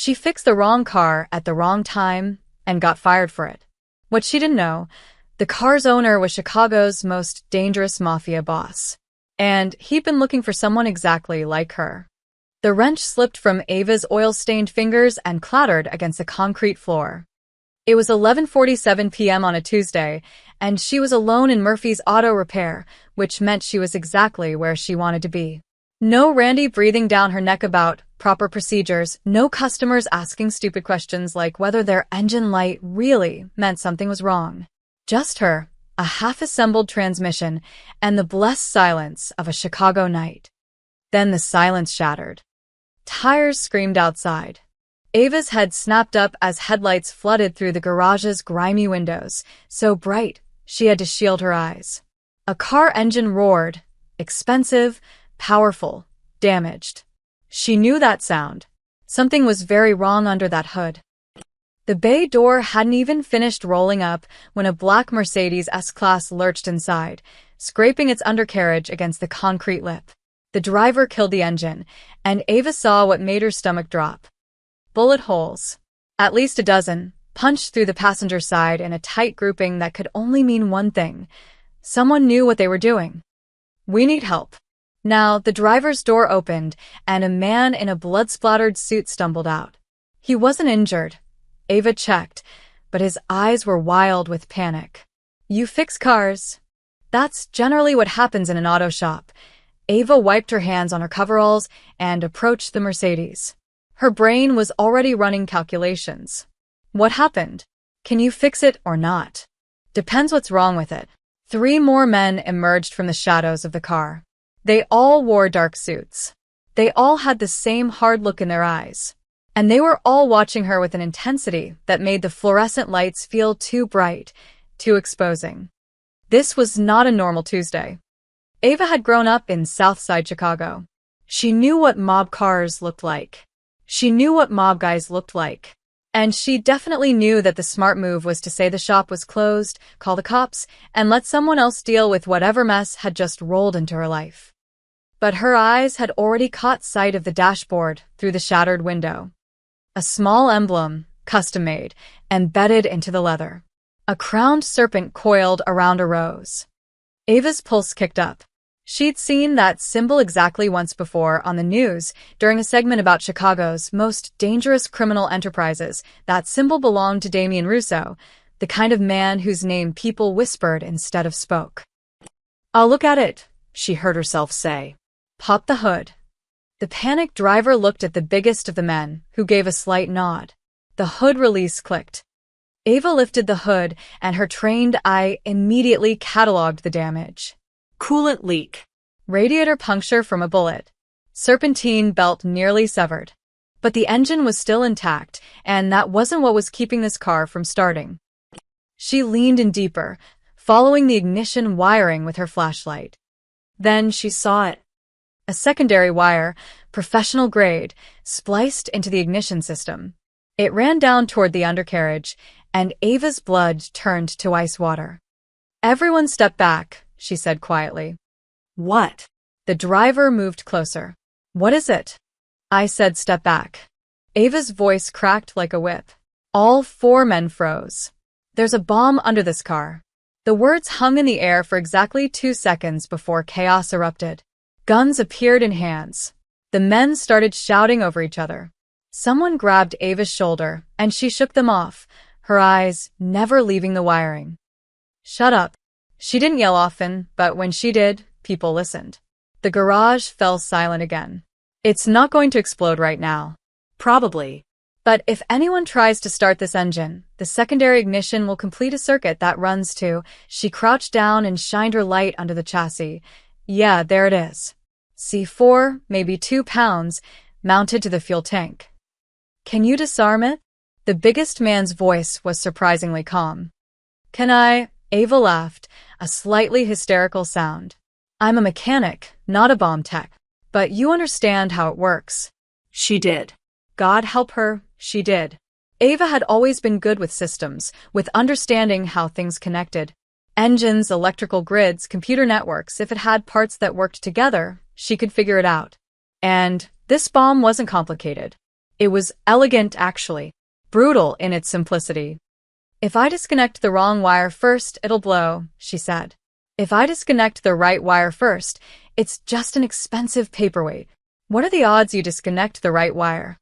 She fixed the wrong car at the wrong time and got fired for it. What she didn't know, the car's owner was Chicago's most dangerous mafia boss. And he'd been looking for someone exactly like her. The wrench slipped from Ava's oil-stained fingers and clattered against the concrete floor. It was 11:47 p.m. on a Tuesday, and she was alone in Murphy's auto repair, which meant she was exactly where she wanted to be. No Randy breathing down her neck about proper procedures, no customers asking stupid questions like whether their engine light really meant something was wrong. Just her, a half-assembled transmission, and the blessed silence of a Chicago night. Then the silence shattered. Tires screamed outside. Ava's head snapped up as headlights flooded through the garage's grimy windows, so bright she had to shield her eyes. A car engine roared, expensive, powerful, damaged. She knew that sound. Something was very wrong under that hood. The bay door hadn't even finished rolling up when a black Mercedes S-Class lurched inside, scraping its undercarriage against the concrete lip. The driver killed the engine, and Ava saw what made her stomach drop. Bullet holes. At least a dozen, punched through the passenger side in a tight grouping that could only mean one thing. Someone knew what they were doing. "We need help." Now, the driver's door opened, and a man in a blood-splattered suit stumbled out. He wasn't injured. Ava checked, but his eyes were wild with panic. "You fix cars?" That's generally what happens in an auto shop. Ava wiped her hands on her coveralls and approached the Mercedes. Her brain was already running calculations. What happened? Can you fix it or not? Depends what's wrong with it. 3 more men emerged from the shadows of the car. They all wore dark suits. They all had the same hard look in their eyes. And they were all watching her with an intensity that made the fluorescent lights feel too bright, too exposing. This was not a normal Tuesday. Ava had grown up in Southside Chicago. She knew what mob cars looked like. She knew what mob guys looked like. And she definitely knew that the smart move was to say the shop was closed, call the cops, and let someone else deal with whatever mess had just rolled into her life. But her eyes had already caught sight of the dashboard through the shattered window. A small emblem, custom-made, embedded into the leather. A crowned serpent coiled around a rose. Ava's pulse kicked up. She'd seen that symbol exactly once before on the news during a segment about Chicago's most dangerous criminal enterprises. That symbol belonged to Damien Russo, the kind of man whose name people whispered instead of spoke. "I'll look at it," she heard herself say. "Pop the hood." The panicked driver looked at the biggest of the men, who gave a slight nod. The hood release clicked. Ava lifted the hood, and her trained eye immediately cataloged the damage. Coolant leak. Radiator puncture from a bullet. Serpentine belt nearly severed. But the engine was still intact, and that wasn't what was keeping this car from starting. She leaned in deeper, following the ignition wiring with her flashlight. Then she saw it. A secondary wire, professional grade, spliced into the ignition system. It ran down toward the undercarriage, and Ava's blood turned to ice water. "Everyone step back," she said quietly. "What?" The driver moved closer. "What is it?" "I said step back." Ava's voice cracked like a whip. All 4 men froze. "There's a bomb under this car." The words hung in the air for exactly 2 seconds before chaos erupted. Guns appeared in hands. The men started shouting over each other. Someone grabbed Ava's shoulder, and she shook them off, her eyes never leaving the wiring. "Shut up." She didn't yell often, but when she did, people listened. The garage fell silent again. "It's not going to explode right now." "Probably. But if anyone tries to start this engine, the secondary ignition will complete a circuit that runs to..." She crouched down and shined her light under the chassis. "Yeah, there it is. C4, maybe 2 pounds, mounted to the fuel tank." "Can you disarm it?" The biggest man's voice was surprisingly calm. "Can I?" Ava laughed, a slightly hysterical sound. "I'm a mechanic, not a bomb tech. But you understand how it works." She did. God help her, she did. Ava had always been good with systems, with understanding how things connected. Engines, electrical grids, computer networks. If it had parts that worked together, she could figure it out. And this bomb wasn't complicated. It was elegant, actually, brutal in its simplicity. "If I disconnect the wrong wire first, it'll blow," she said. "If I disconnect the right wire first, it's just an expensive paperweight. What are the odds you disconnect the right wire?"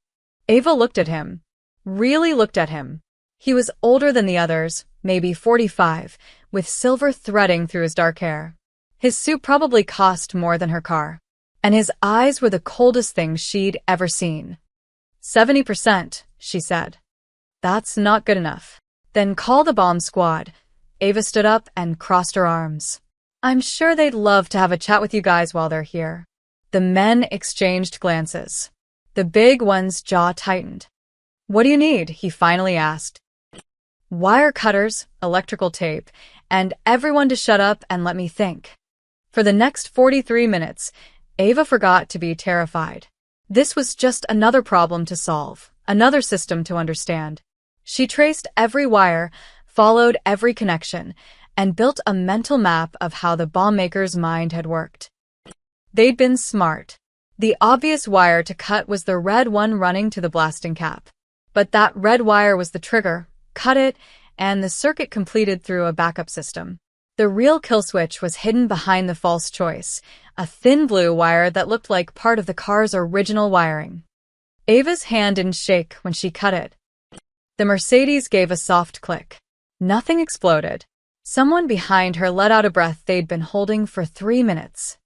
Ava looked at him. Really looked at him. He was older than the others, maybe 45, with silver threading through his dark hair. His suit probably cost more than her car. And his eyes were the coldest things she'd ever seen. 70%, she said. "That's not good enough." "Then call the bomb squad." Ava stood up and crossed her arms. "I'm sure they'd love to have a chat with you guys while they're here." The men exchanged glances. The big one's jaw tightened. "What do you need?" he finally asked. "Wire cutters, electrical tape, and everyone to shut up and let me think." For the next 43 minutes, Ava forgot to be terrified. This was just another problem to solve, another system to understand. She traced every wire, followed every connection, and built a mental map of how the bomb maker's mind had worked. They'd been smart. The obvious wire to cut was the red one running to the blasting cap. But that red wire was the trigger. Cut it, and the circuit completed through a backup system. The real kill switch was hidden behind the false choice, a thin blue wire that looked like part of the car's original wiring. Ava's hand didn't shake when she cut it. The Mercedes gave a soft click. Nothing exploded. Someone behind her let out a breath they'd been holding for 3 minutes.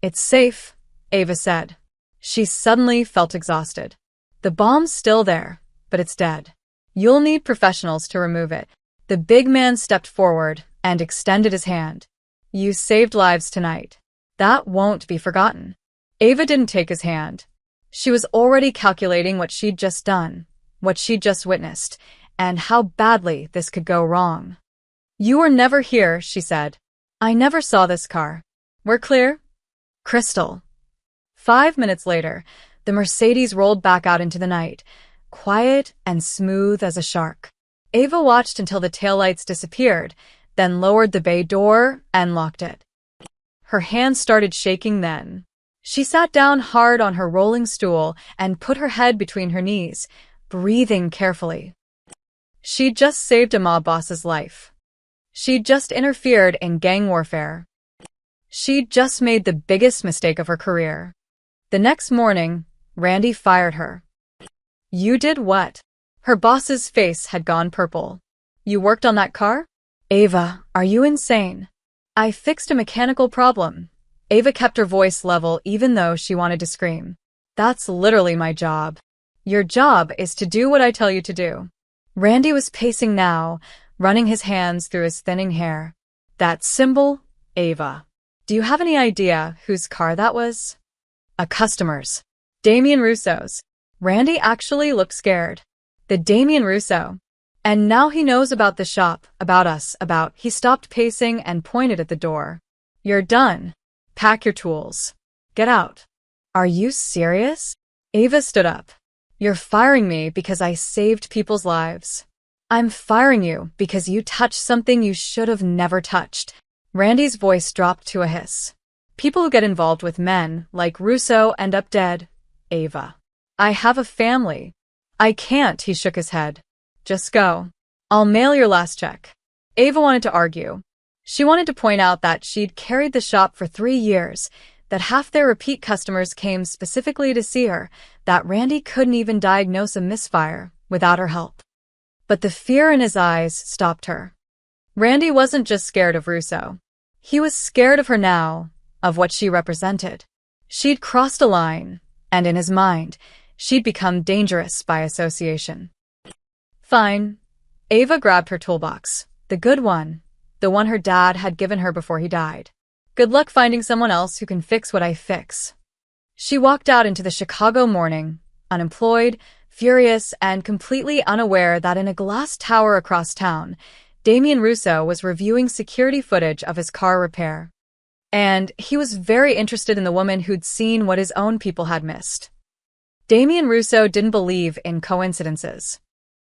"It's safe," Ava said. She suddenly felt exhausted. "The bomb's still there, but it's dead. You'll need professionals to remove it." The big man stepped forward and extended his hand. "You saved lives tonight. That won't be forgotten." Ava didn't take his hand. She was already calculating what she'd just done, what she'd just witnessed, and how badly this could go wrong. "You were never here," she said. "I never saw this car. We're clear?" Crystal. 5 minutes later, the Mercedes rolled back out into the night, quiet and smooth as a shark. Ava watched until the taillights disappeared, then lowered the bay door and locked it. Her hands started shaking then. She sat down hard on her rolling stool and put her head between her knees, breathing carefully. She'd just saved a mob boss's life. She'd just interfered in gang warfare. She'd just made the biggest mistake of her career. The next morning, Randy fired her. "You did what?" Her boss's face had gone purple. "You worked on that car?" "Ava, are you insane?" "I fixed a mechanical problem." Ava kept her voice level even though she wanted to scream. "That's literally my job." "Your job is to do what I tell you to do." Randy was pacing now, running his hands through his thinning hair. "That symbol, Ava. Do you have any idea whose car that was?" "A customer's. Damien Russo's." Randy actually looked scared. "The Damien Russo. And now he knows about the shop, about us, about—" He stopped pacing and pointed at the door. "You're done. Pack your tools. Get out." "Are you serious?" Ava stood up. "You're firing me because I saved people's lives." "I'm firing you because you touched something you should have never touched." Randy's voice dropped to a hiss. "People who get involved with men like Russo end up dead, Ava. I have a family." "I can't," he shook his head. "Just go. I'll mail your last check." Ava wanted to argue. She wanted to point out that she'd carried the shop for 3 years, that half their repeat customers came specifically to see her, that Randy couldn't even diagnose a misfire without her help. But the fear in his eyes stopped her. Randy wasn't just scared of Russo. He was scared of her now, of what she represented. She'd crossed a line, and in his mind, she'd become dangerous by association. "Fine." Ava grabbed her toolbox, the good one, the one her dad had given her before he died. "Good luck finding someone else who can fix what I fix." She walked out into the Chicago morning, unemployed, furious, and completely unaware that in a glass tower across town, Damien Russo was reviewing security footage of his car repair. And he was very interested in the woman who'd seen what his own people had missed. Damien Russo didn't believe in coincidences.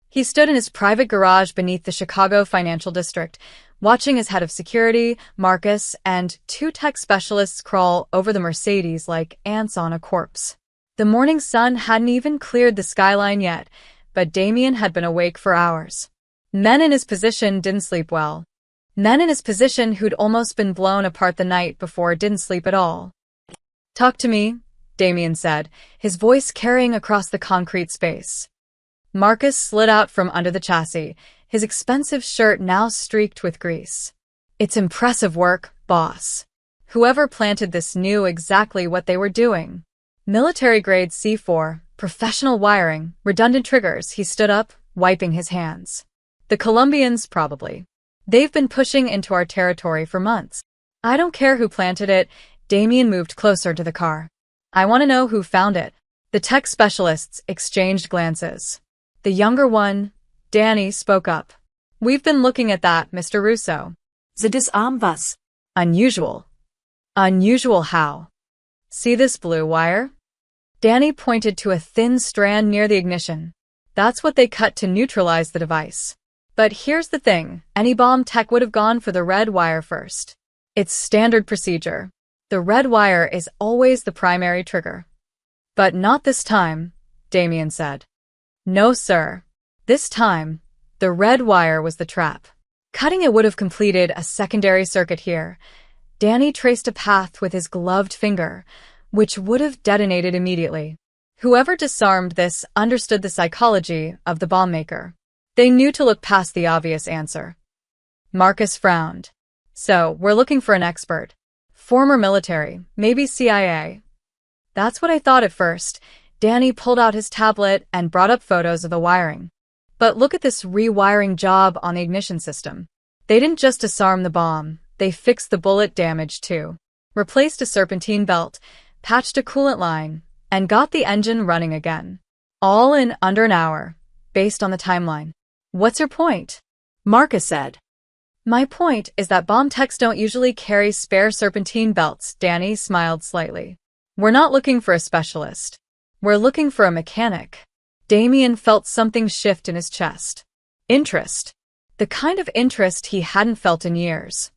He stood in his private garage beneath the Chicago financial district, watching his head of security, Marcus, and 2 tech specialists crawl over the Mercedes like ants on a corpse. The morning sun hadn't even cleared the skyline yet, but Damien had been awake for hours. Men in his position didn't sleep well. Men in his position who'd almost been blown apart the night before didn't sleep at all. "Talk to me," Damien said, his voice carrying across the concrete space. Marcus slid out from under the chassis, his expensive shirt now streaked with grease. "It's impressive work, boss. Whoever planted this knew exactly what they were doing. Military-grade C4, professional wiring, redundant triggers." He stood up, wiping his hands. "The Colombians, probably. They've been pushing into our territory for months." "I don't care who planted it." Damien moved closer to the car. "I want to know who found it." The tech specialists exchanged glances. The younger one, Danny, spoke up. "We've been looking at that, Mr. Russo. Das Arm was. Unusual." "Unusual how?" "See this blue wire?" Danny pointed to a thin strand near the ignition. "That's what they cut to neutralize the device. But here's the thing, any bomb tech would have gone for the red wire first. It's standard procedure. The red wire is always the primary trigger." "But not this time," Damien said. "No, sir. This time, the red wire was the trap. Cutting it would have completed a secondary circuit here." Danny traced a path with his gloved finger, which would have detonated immediately. Whoever disarmed this understood the psychology of the bomb maker. They knew to look past the obvious answer. Marcus frowned. "So, we're looking for an expert. Former military, maybe CIA." "That's what I thought at first." Danny pulled out his tablet and brought up photos of the wiring. "But look at this rewiring job on the ignition system. They didn't just disarm the bomb, they fixed the bullet damage too. Replaced a serpentine belt, patched a coolant line, and got the engine running again. All in under an hour, based on the timeline." "What's your point?" Marcus said. "My point is that bomb techs don't usually carry spare serpentine belts." Danny smiled slightly. "We're not looking for a specialist. We're looking for a mechanic." Damien felt something shift in his chest. Interest. The kind of interest he hadn't felt in years.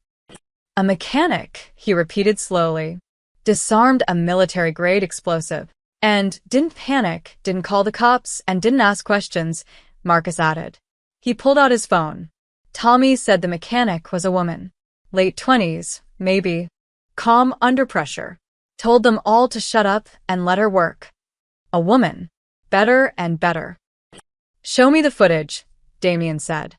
"A mechanic," he repeated slowly. "Disarmed a military-grade explosive. And didn't panic, didn't call the cops, and didn't ask questions," Marcus added. He pulled out his phone. "Tommy said the mechanic was a woman. Late 20s, maybe. Calm under pressure. Told them all to shut up and let her work. A woman. Better and better." "Show me the footage," Damien said.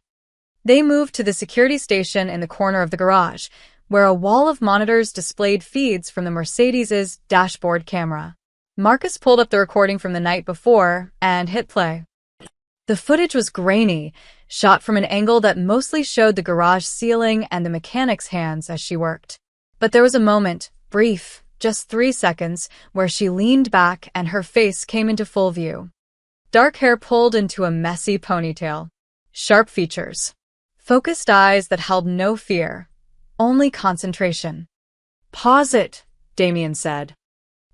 They moved to the security station in the corner of the garage, where a wall of monitors displayed feeds from the Mercedes's dashboard camera. Marcus pulled up the recording from the night before and hit play. The footage was grainy, shot from an angle that mostly showed the garage ceiling and the mechanic's hands as she worked. But there was a moment, brief, just 3 seconds, where she leaned back and her face came into full view. Dark hair pulled into a messy ponytail. Sharp features. Focused eyes that held no fear, only concentration. "Pause it," Damien said.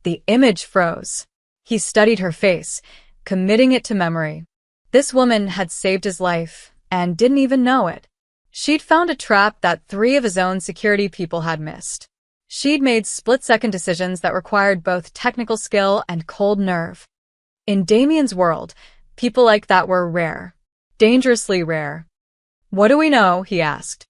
The image froze. He studied her face, committing it to memory. This woman had saved his life, and didn't even know it. She'd found a trap that 3 of his own security people had missed. She'd made split-second decisions that required both technical skill and cold nerve. In Damien's world, people like that were rare. Dangerously rare. "What do we know?" he asked.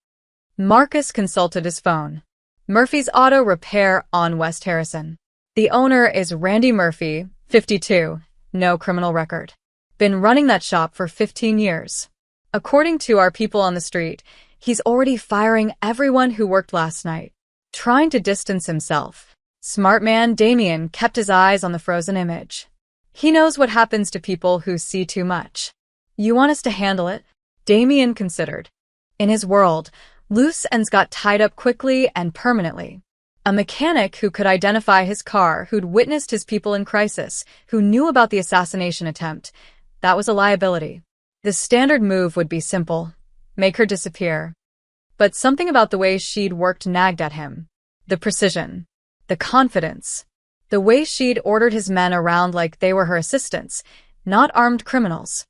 Marcus consulted his phone. "Murphy's Auto Repair on West Harrison. The owner is Randy Murphy, 52, no criminal record. Been running that shop for 15 years. According to our people on the street, he's already firing everyone who worked last night. Trying to distance himself." Smart man Damien kept his eyes on the frozen image. He knows what happens to people who see too much. "You want us to handle it?" Damien considered. In his world, loose ends got tied up quickly and permanently. A mechanic who could identify his car, who'd witnessed his people in crisis, who knew about the assassination attempt, that was a liability. The standard move would be simple. Make her disappear. But something about the way she'd worked nagged at him. The precision. The confidence. The way she'd ordered his men around like they were her assistants, not armed criminals.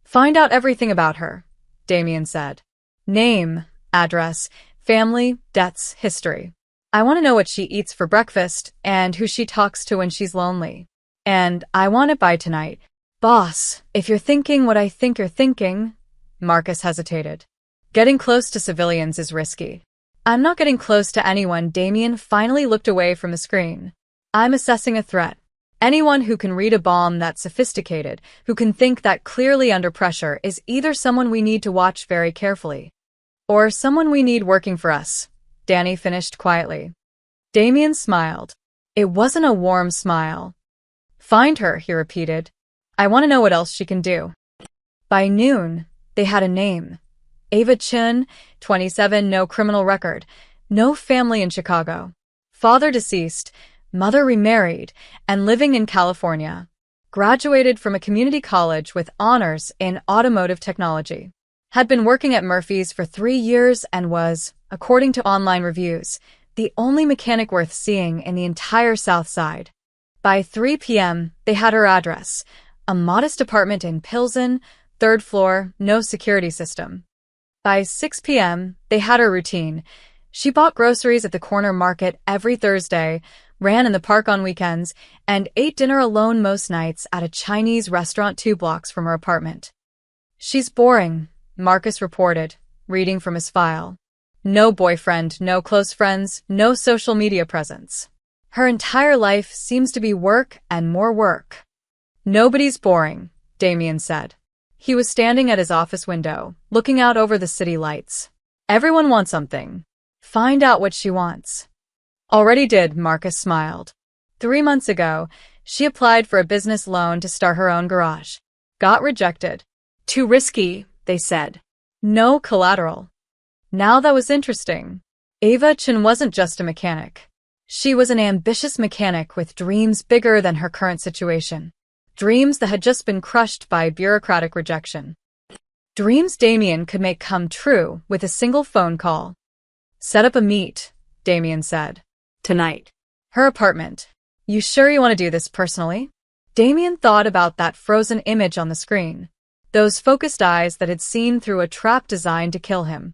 "Find out everything about her," Damien said. "Name, address, family, debts, history. I want to know what she eats for breakfast and who she talks to when she's lonely." And I want it by tonight. Boss, if you're thinking what I think you're thinking, Marcus hesitated. Getting close to civilians is risky. I'm not getting close to anyone. Damien finally looked away from the screen. I'm assessing a threat. Anyone who can read a bomb that sophisticated, who can think that clearly under pressure, is either someone we need to watch very carefully, or someone we need working for us, Danny finished quietly. Damien smiled. It wasn't a warm smile. Find her, he repeated. I want to know what else she can do. By noon, they had a name. Ava Chun, 27, no criminal record, no family in Chicago. Father deceased, mother remarried, and living in California. Graduated from a community college with honors in automotive technology. Had been working at Murphy's for 3 years and was, according to online reviews, the only mechanic worth seeing in the entire South Side. By 3 p.m., they had her address, a modest apartment in Pilsen, 3rd floor, no security system. By 6 p.m., they had her routine. She bought groceries at the corner market every Thursday, ran in the park on weekends, and ate dinner alone most nights at a Chinese restaurant 2 blocks from her apartment. She's boring, Marcus reported, reading from his file. No boyfriend, no close friends, no social media presence. Her entire life seems to be work and more work. Nobody's boring, Damien said. He was standing at his office window, looking out over the city lights. Everyone wants something. Find out what she wants. Already did, Marcus smiled. 3 months ago, she applied for a business loan to start her own garage. Got rejected. Too risky, they said. No collateral. Now that was interesting. Ava Chun wasn't just a mechanic. She was an ambitious mechanic with dreams bigger than her current situation. Dreams that had just been crushed by bureaucratic rejection. Dreams Damien could make come true with a single phone call. Set up a meet, Damien said. Tonight. Her apartment. You sure you want to do this personally? Damien thought about that frozen image on the screen. Those focused eyes that had seen through a trap designed to kill him.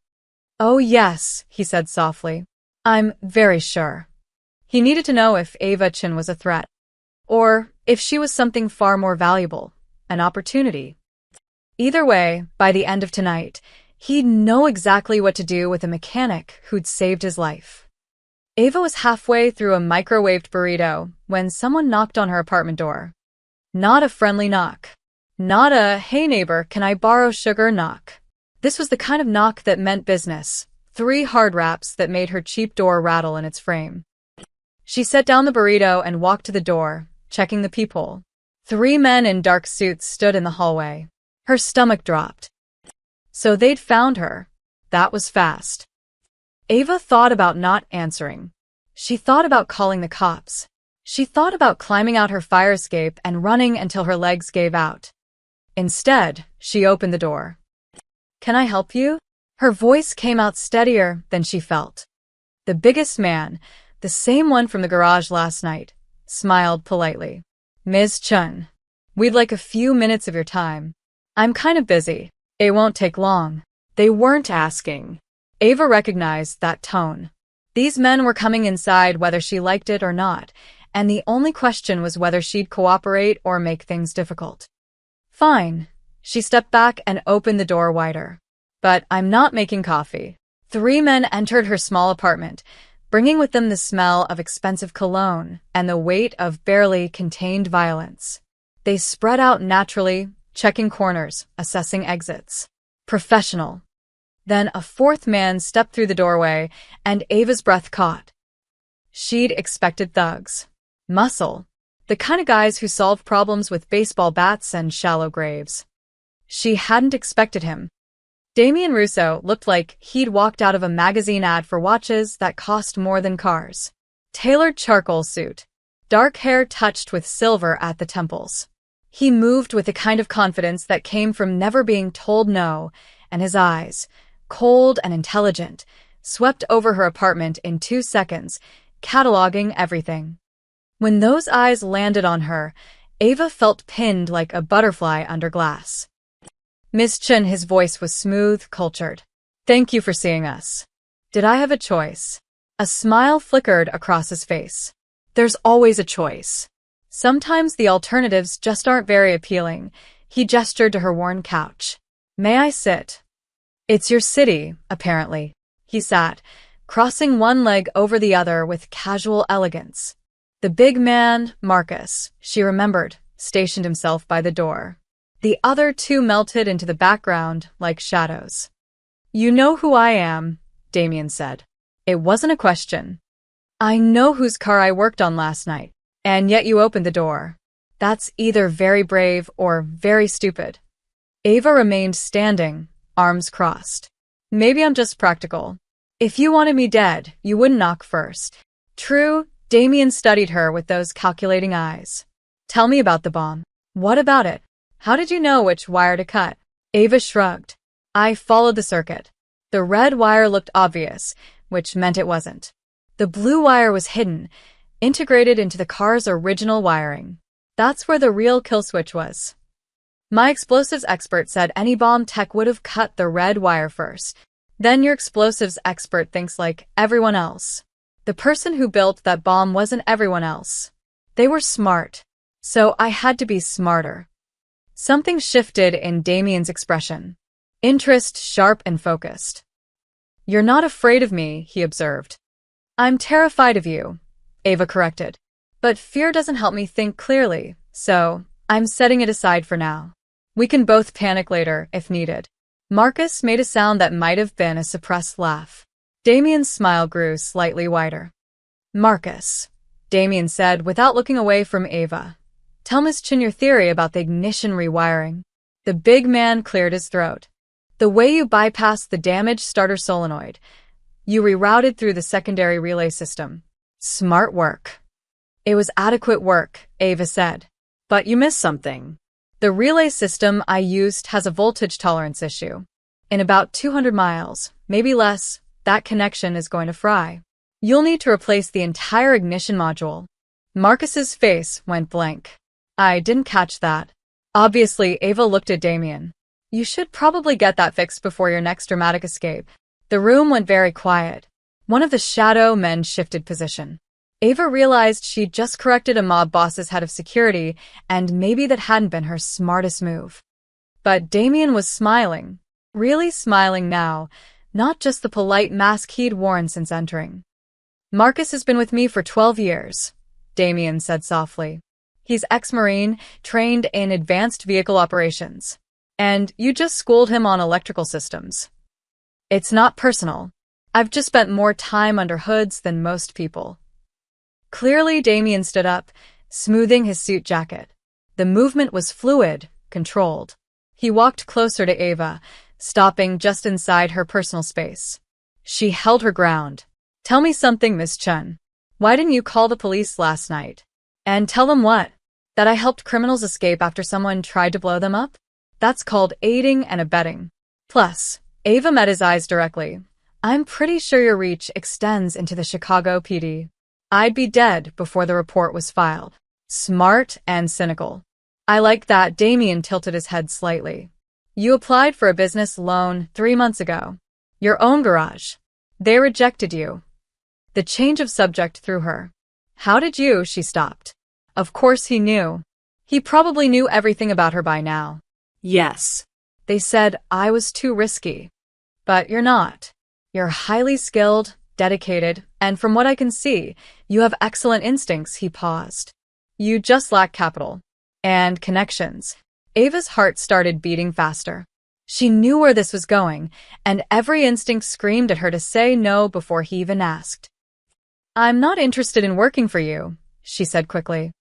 Oh yes, he said softly. I'm very sure. He needed to know if Ava Chun was a threat. Or if she was something far more valuable, an opportunity. Either way, by the end of tonight, he'd know exactly what to do with a mechanic who'd saved his life. Ava was halfway through a microwaved burrito when someone knocked on her apartment door. Not a friendly knock. Not a, hey neighbor, can I borrow sugar knock. This was the kind of knock that meant business. 3 hard raps that made her cheap door rattle in its frame. She set down the burrito and walked to the door, checking the peephole. 3 men in dark suits stood in the hallway. Her stomach dropped. So they'd found her. That was fast. Ava thought about not answering. She thought about calling the cops. She thought about climbing out her fire escape and running until her legs gave out. Instead, she opened the door. Can I help you? Her voice came out steadier than she felt. The biggest man, the same one from the garage last night, smiled politely. Ms. Chun, we'd like a few minutes of your time. I'm kind of busy. It won't take long. They weren't asking. Ava recognized that tone. These men were coming inside whether she liked it or not, and the only question was whether she'd cooperate or make things difficult. Fine. She stepped back and opened the door wider. But I'm not making coffee. 3 men entered her small apartment, bringing with them the smell of expensive cologne and the weight of barely contained violence. They spread out naturally, checking corners, assessing exits. Professional. Then a 4th man stepped through the doorway, and Ava's breath caught. She'd expected thugs. Muscle. The kind of guys who solve problems with baseball bats and shallow graves. She hadn't expected him. Damien Russo looked like he'd walked out of a magazine ad for watches that cost more than cars. Tailored charcoal suit. Dark hair touched with silver at the temples. He moved with the kind of confidence that came from never being told no, and his eyes, cold and intelligent, swept over her apartment in 2 seconds, cataloging everything. When those eyes landed on her, Ava felt pinned like a butterfly under glass. Miss Chun, his voice was smooth, cultured. Thank you for seeing us. Did I have a choice? A smile flickered across his face. There's always a choice. Sometimes the alternatives just aren't very appealing. He gestured to her worn couch. May I sit? It's your city, apparently. He sat, crossing one leg over the other with casual elegance. The big man, Marcus, she remembered, stationed himself by the door. The other two melted into the background like shadows. You know who I am, Damien said. It wasn't a question. I know whose car I worked on last night, and yet you opened the door. That's either very brave or very stupid. Ava remained standing, arms crossed. Maybe I'm just practical. If you wanted me dead, you wouldn't knock first. True, Damien studied her with those calculating eyes. Tell me about the bomb. What about it? How did you know which wire to cut? Ava shrugged. I followed the circuit. The red wire looked obvious, which meant it wasn't. The blue wire was hidden, integrated into the car's original wiring. That's where the real kill switch was. My explosives expert said any bomb tech would have cut the red wire first. Then your explosives expert thinks like everyone else. The person who built that bomb wasn't everyone else. They were smart. So I had to be smarter. Something shifted in Damien's expression. Interest sharp and focused. You're not afraid of me, he observed. I'm terrified of you, Ava corrected. But fear doesn't help me think clearly, so I'm setting it aside for now. We can both panic later if needed. Marcus made a sound that might have been a suppressed laugh. Damien's smile grew slightly wider. Marcus, Damien said without looking away from Ava. Tell Miss Chin your theory about the ignition rewiring. The big man cleared his throat. The way you bypassed the damaged starter solenoid. You rerouted through the secondary relay system. Smart work. It was adequate work, Ava said. But you missed something. The relay system I used has a voltage tolerance issue. In about 200 miles, maybe less, that connection is going to fry. You'll need to replace the entire ignition module. Marcus's face went blank. I didn't catch that. Obviously, Ava looked at Damien. You should probably get that fixed before your next dramatic escape. The room went very quiet. One of the shadow men shifted position. Ava realized she'd just corrected a mob boss's head of security, and maybe that hadn't been her smartest move. But Damien was smiling. Really smiling now, not just the polite mask he'd worn since entering. Marcus has been with me for 12 years, Damien said softly. He's ex-Marine, trained in advanced vehicle operations. And you just schooled him on electrical systems. It's not personal. I've just spent more time under hoods than most people. Clearly, Damien stood up, smoothing his suit jacket. The movement was fluid, controlled. He walked closer to Ava, stopping just inside her personal space. She held her ground. Tell me something, Miss Chun. Why didn't you call the police last night? And tell them what? That I helped criminals escape after someone tried to blow them up? That's called aiding and abetting. Plus, Ava met his eyes directly. I'm pretty sure your reach extends into the Chicago PD. I'd be dead before the report was filed. Smart and cynical. I like that. Damien tilted his head slightly. You applied for a business loan 3 months ago. Your own garage. They rejected you. The change of subject threw her. How did you? She stopped. Of course he knew. He probably knew everything about her by now. Yes. They said I was too risky. But you're not. You're highly skilled, dedicated, and from what I can see, you have excellent instincts. He paused. You just lack capital. And connections. Ava's heart started beating faster. She knew where this was going, and every instinct screamed at her to say no before he even asked. I'm not interested in working for you, she said quickly.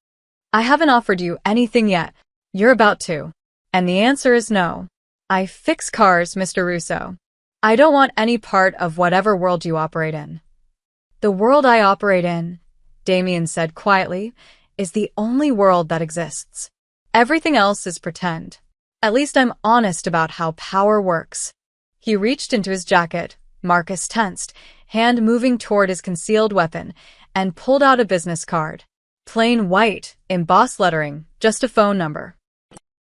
I haven't offered you anything yet. You're about to. And the answer is no. I fix cars, Mr. Russo. I don't want any part of whatever world you operate in. The world I operate in, Damien said quietly, is the only world that exists. Everything else is pretend. At least I'm honest about how power works. He reached into his jacket. Marcus tensed, hand moving toward his concealed weapon, and pulled out a business card. Plain white, embossed lettering, just a phone number.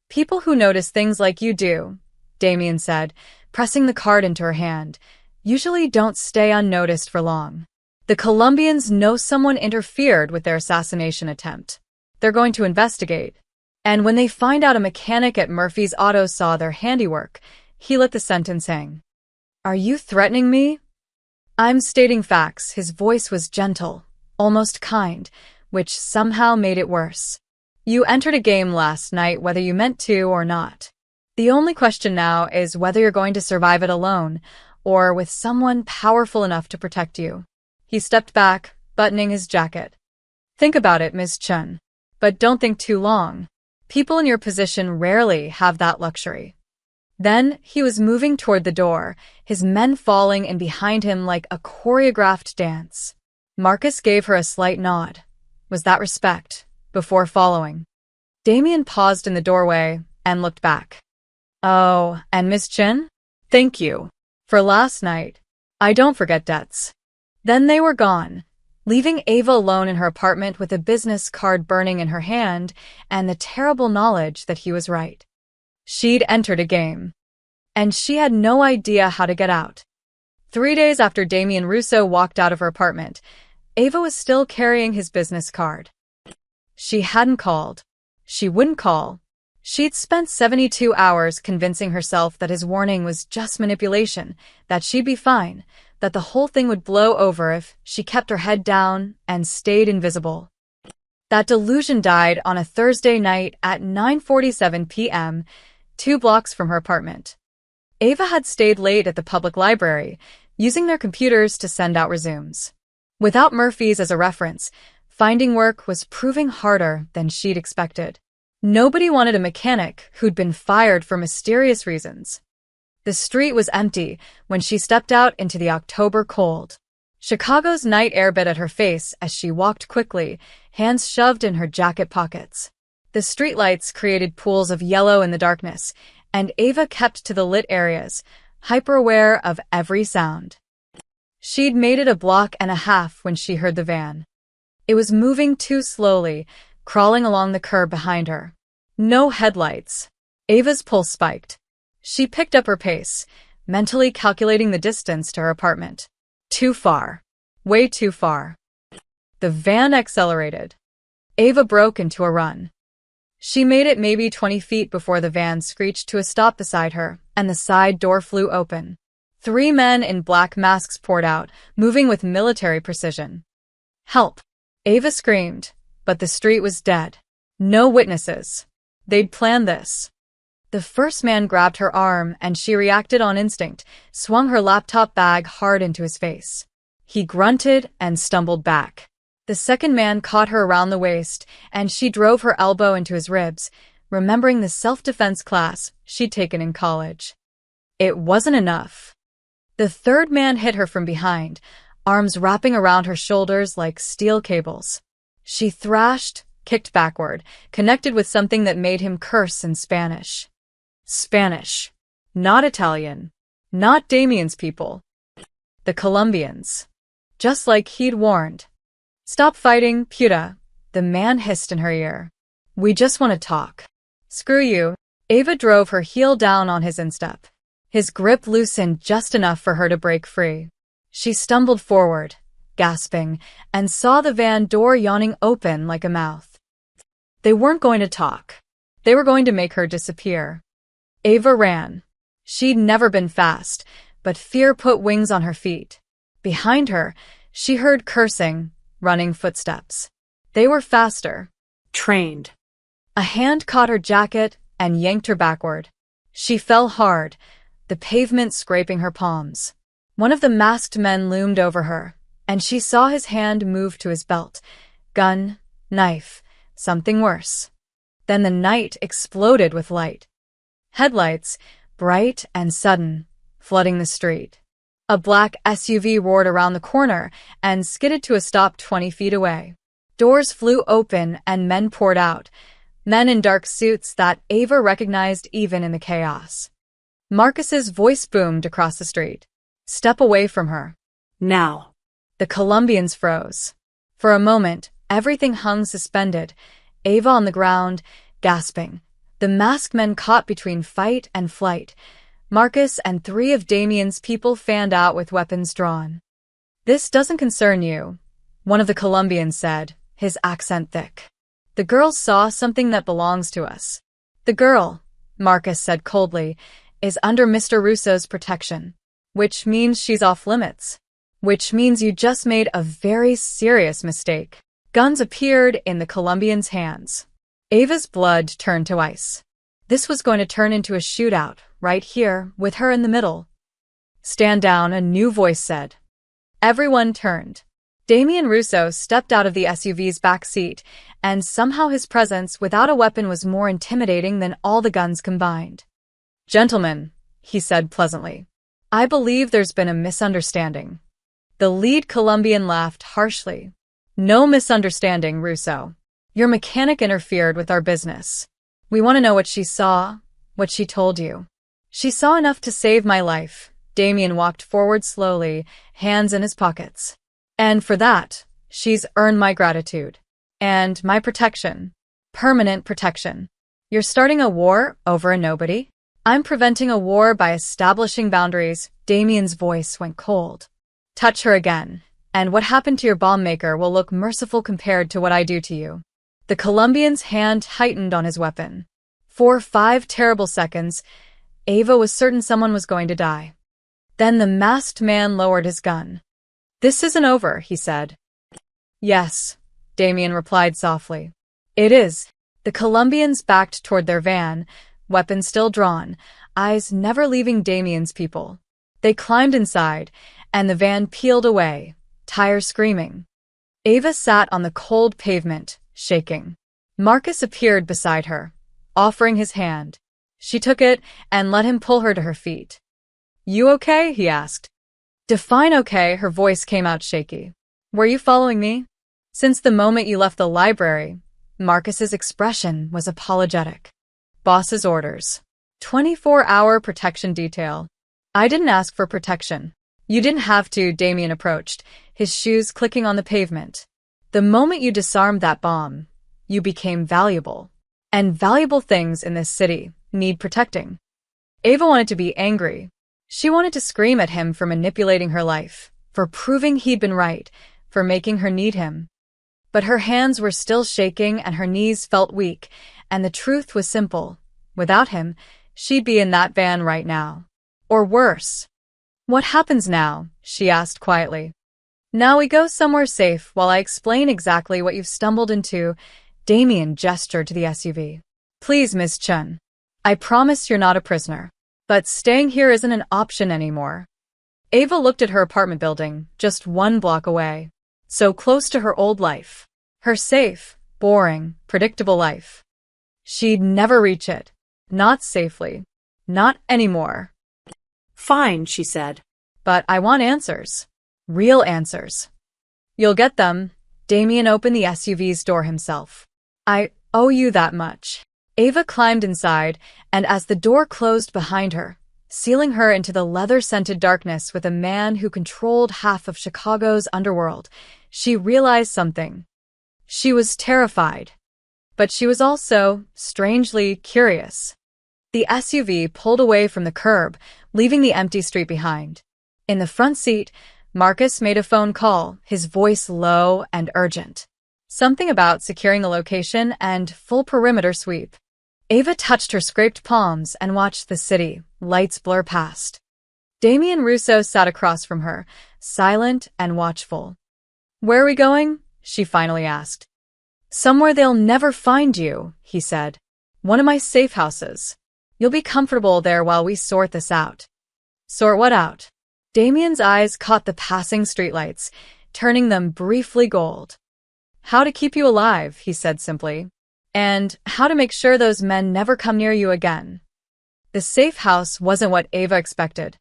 People who notice things like you do, Damien said, pressing the card into her hand, usually don't stay unnoticed for long. The Colombians know someone interfered with their assassination attempt. They're going to investigate. And when they find out a mechanic at Murphy's Auto saw their handiwork, he let the sentence hang. Are you threatening me? I'm stating facts. His voice was gentle, almost kind, which somehow made it worse. You entered a game last night whether you meant to or not. The only question now is whether you're going to survive it alone, or with someone powerful enough to protect you. He stepped back, buttoning his jacket. Think about it, Ms. Chun. But don't think too long. People in your position rarely have that luxury. Then he was moving toward the door, his men falling in behind him like a choreographed dance. Marcus gave her a slight nod. Was that respect? Before following. Damien paused in the doorway and looked back. Oh, and Miss Chin? Thank you. For last night. I don't forget debts. Then they were gone, leaving Ava alone in her apartment with a business card burning in her hand and the terrible knowledge that he was right. She'd entered a game. And she had no idea how to get out. 3 days after Damien Russo walked out of her apartment, Ava was still carrying his business card. She hadn't called. She wouldn't call. She'd spent 72 hours convincing herself that his warning was just manipulation, that she'd be fine, that the whole thing would blow over if she kept her head down and stayed invisible. That delusion died on a Thursday night at 9:47 p.m., 2 blocks from her apartment. Ava had stayed late at the public library, using their computers to send out resumes. Without Murphy's as a reference, finding work was proving harder than she'd expected. Nobody wanted a mechanic who'd been fired for mysterious reasons. The street was empty when she stepped out into the October cold. Chicago's night air bit at her face as she walked quickly, hands shoved in her jacket pockets. The streetlights created pools of yellow in the darkness, and Ava kept to the lit areas, hyper-aware of every sound. She'd made it a block and a half when she heard the van. It was moving too slowly, crawling along the curb behind her. No headlights. Ava's pulse spiked. She picked up her pace, mentally calculating the distance to her apartment. Too far. Way too far. The van accelerated. Ava broke into a run. She made it maybe 20 feet before the van screeched to a stop beside her, and the side door flew open. 3 men in black masks poured out, moving with military precision. Help! Ava screamed, but the street was dead. No witnesses. They'd planned this. The first man grabbed her arm, and she reacted on instinct, swung her laptop bag hard into his face. He grunted and stumbled back. The second man caught her around the waist, and she drove her elbow into his ribs, remembering the self-defense class she'd taken in college. It wasn't enough. The third man hit her from behind, arms wrapping around her shoulders like steel cables. She thrashed, kicked backward, connected with something that made him curse in Spanish. Spanish. Not Italian. Not Damien's people. The Colombians. Just like he'd warned. Stop fighting, puta, the man hissed in her ear. We just want to talk. Screw you. Ava drove her heel down on his instep. His grip loosened just enough for her to break free. She stumbled forward, gasping, and saw the van door yawning open like a mouth. They weren't going to talk. They were going to make her disappear. Ava ran. She'd never been fast, but fear put wings on her feet. Behind her, she heard cursing, running footsteps. They were faster. Trained. A hand caught her jacket and yanked her backward. She fell hard, the pavement scraping her palms. One of the masked men loomed over her, and she saw his hand move to his belt. Gun, knife, something worse. Then the night exploded with light. Headlights, bright and sudden, flooding the street. A black SUV roared around the corner and skidded to a stop 20 feet away. Doors flew open and men poured out, men in dark suits that Ava recognized even in the chaos. Marcus's voice boomed across the street. Step away from her. Now. The Colombians froze. For a moment, everything hung suspended, Ava on the ground, gasping. The masked men caught between fight and flight. Marcus and 3 of Damien's people fanned out with weapons drawn. This doesn't concern you, one of the Colombians said, his accent thick. The girl saw something that belongs to us. The girl, Marcus said coldly, is under Mr. Russo's protection. Which means she's off limits. Which means you just made a very serious mistake. Guns appeared in the Colombian's hands. Ava's blood turned to ice. This was going to turn into a shootout, right here, with her in the middle. Stand down, a new voice said. Everyone turned. Damien Russo stepped out of the SUV's back seat, and somehow his presence without a weapon was more intimidating than all the guns combined. Gentlemen, he said pleasantly, I believe there's been a misunderstanding. The lead Colombian laughed harshly. No misunderstanding, Russo. Your mechanic interfered with our business. We want to know what she saw, what she told you. She saw enough to save my life. Damien walked forward slowly, hands in his pockets. And for that, she's earned my gratitude. And my protection. Permanent protection. You're starting a war over a nobody? I'm preventing a war by establishing boundaries. Damien's voice went cold. Touch her again, and what happened to your bomb maker will look merciful compared to what I do to you. The Colombian's hand tightened on his weapon. For 5 terrible seconds, Ava was certain someone was going to die. Then the masked man lowered his gun. This isn't over, he said. Yes, Damien replied softly. It is. The Colombians backed toward their van, weapons still drawn, eyes never leaving Damien's people. They climbed inside, and the van peeled away, tires screaming. Ava sat on the cold pavement, shaking. Marcus appeared beside her, offering his hand. She took it and let him pull her to her feet. You okay? He asked. Define okay, her voice came out shaky. Were you following me? Since the moment you left the library, Marcus's expression was apologetic. Boss's orders. 24-hour protection detail. I didn't ask for protection. You didn't have to, Damien approached, his shoes clicking on the pavement. The moment you disarmed that bomb, you became valuable. And valuable things in this city need protecting. Ava wanted to be angry. She wanted to scream at him for manipulating her life, for proving he'd been right, for making her need him. But her hands were still shaking and her knees felt weak, and the truth was simple. Without him, she'd be in that van right now. Or worse. What happens now? She asked quietly. Now we go somewhere safe while I explain exactly what you've stumbled into. Damien gestured to the SUV. Please, Miss Chun. I promise you're not a prisoner. But staying here isn't an option anymore. Ava looked at her apartment building, just 1 block away. So close to her old life. Her safe, boring, predictable life. She'd never reach it. Not safely. Not anymore. Fine, she said. But I want answers. Real answers. You'll get them. Damien opened the SUV's door himself. I owe you that much. Ava climbed inside, and as the door closed behind her, sealing her into the leather-scented darkness with a man who controlled half of Chicago's underworld, she realized something. She was terrified. But she was also, strangely, curious. The SUV pulled away from the curb, leaving the empty street behind. In the front seat, Marcus made a phone call, his voice low and urgent. Something about securing the location and full perimeter sweep. Ava touched her scraped palms and watched the city, lights blur past. Damien Russo sat across from her, silent and watchful. Where are we going? She finally asked. Somewhere they'll never find you, he said. One of my safe houses. You'll be comfortable there while we sort this out. Sort what out? Damien's eyes caught the passing streetlights, turning them briefly gold. How to keep you alive, he said simply. And how to make sure those men never come near you again. The safe house wasn't what Ava expected.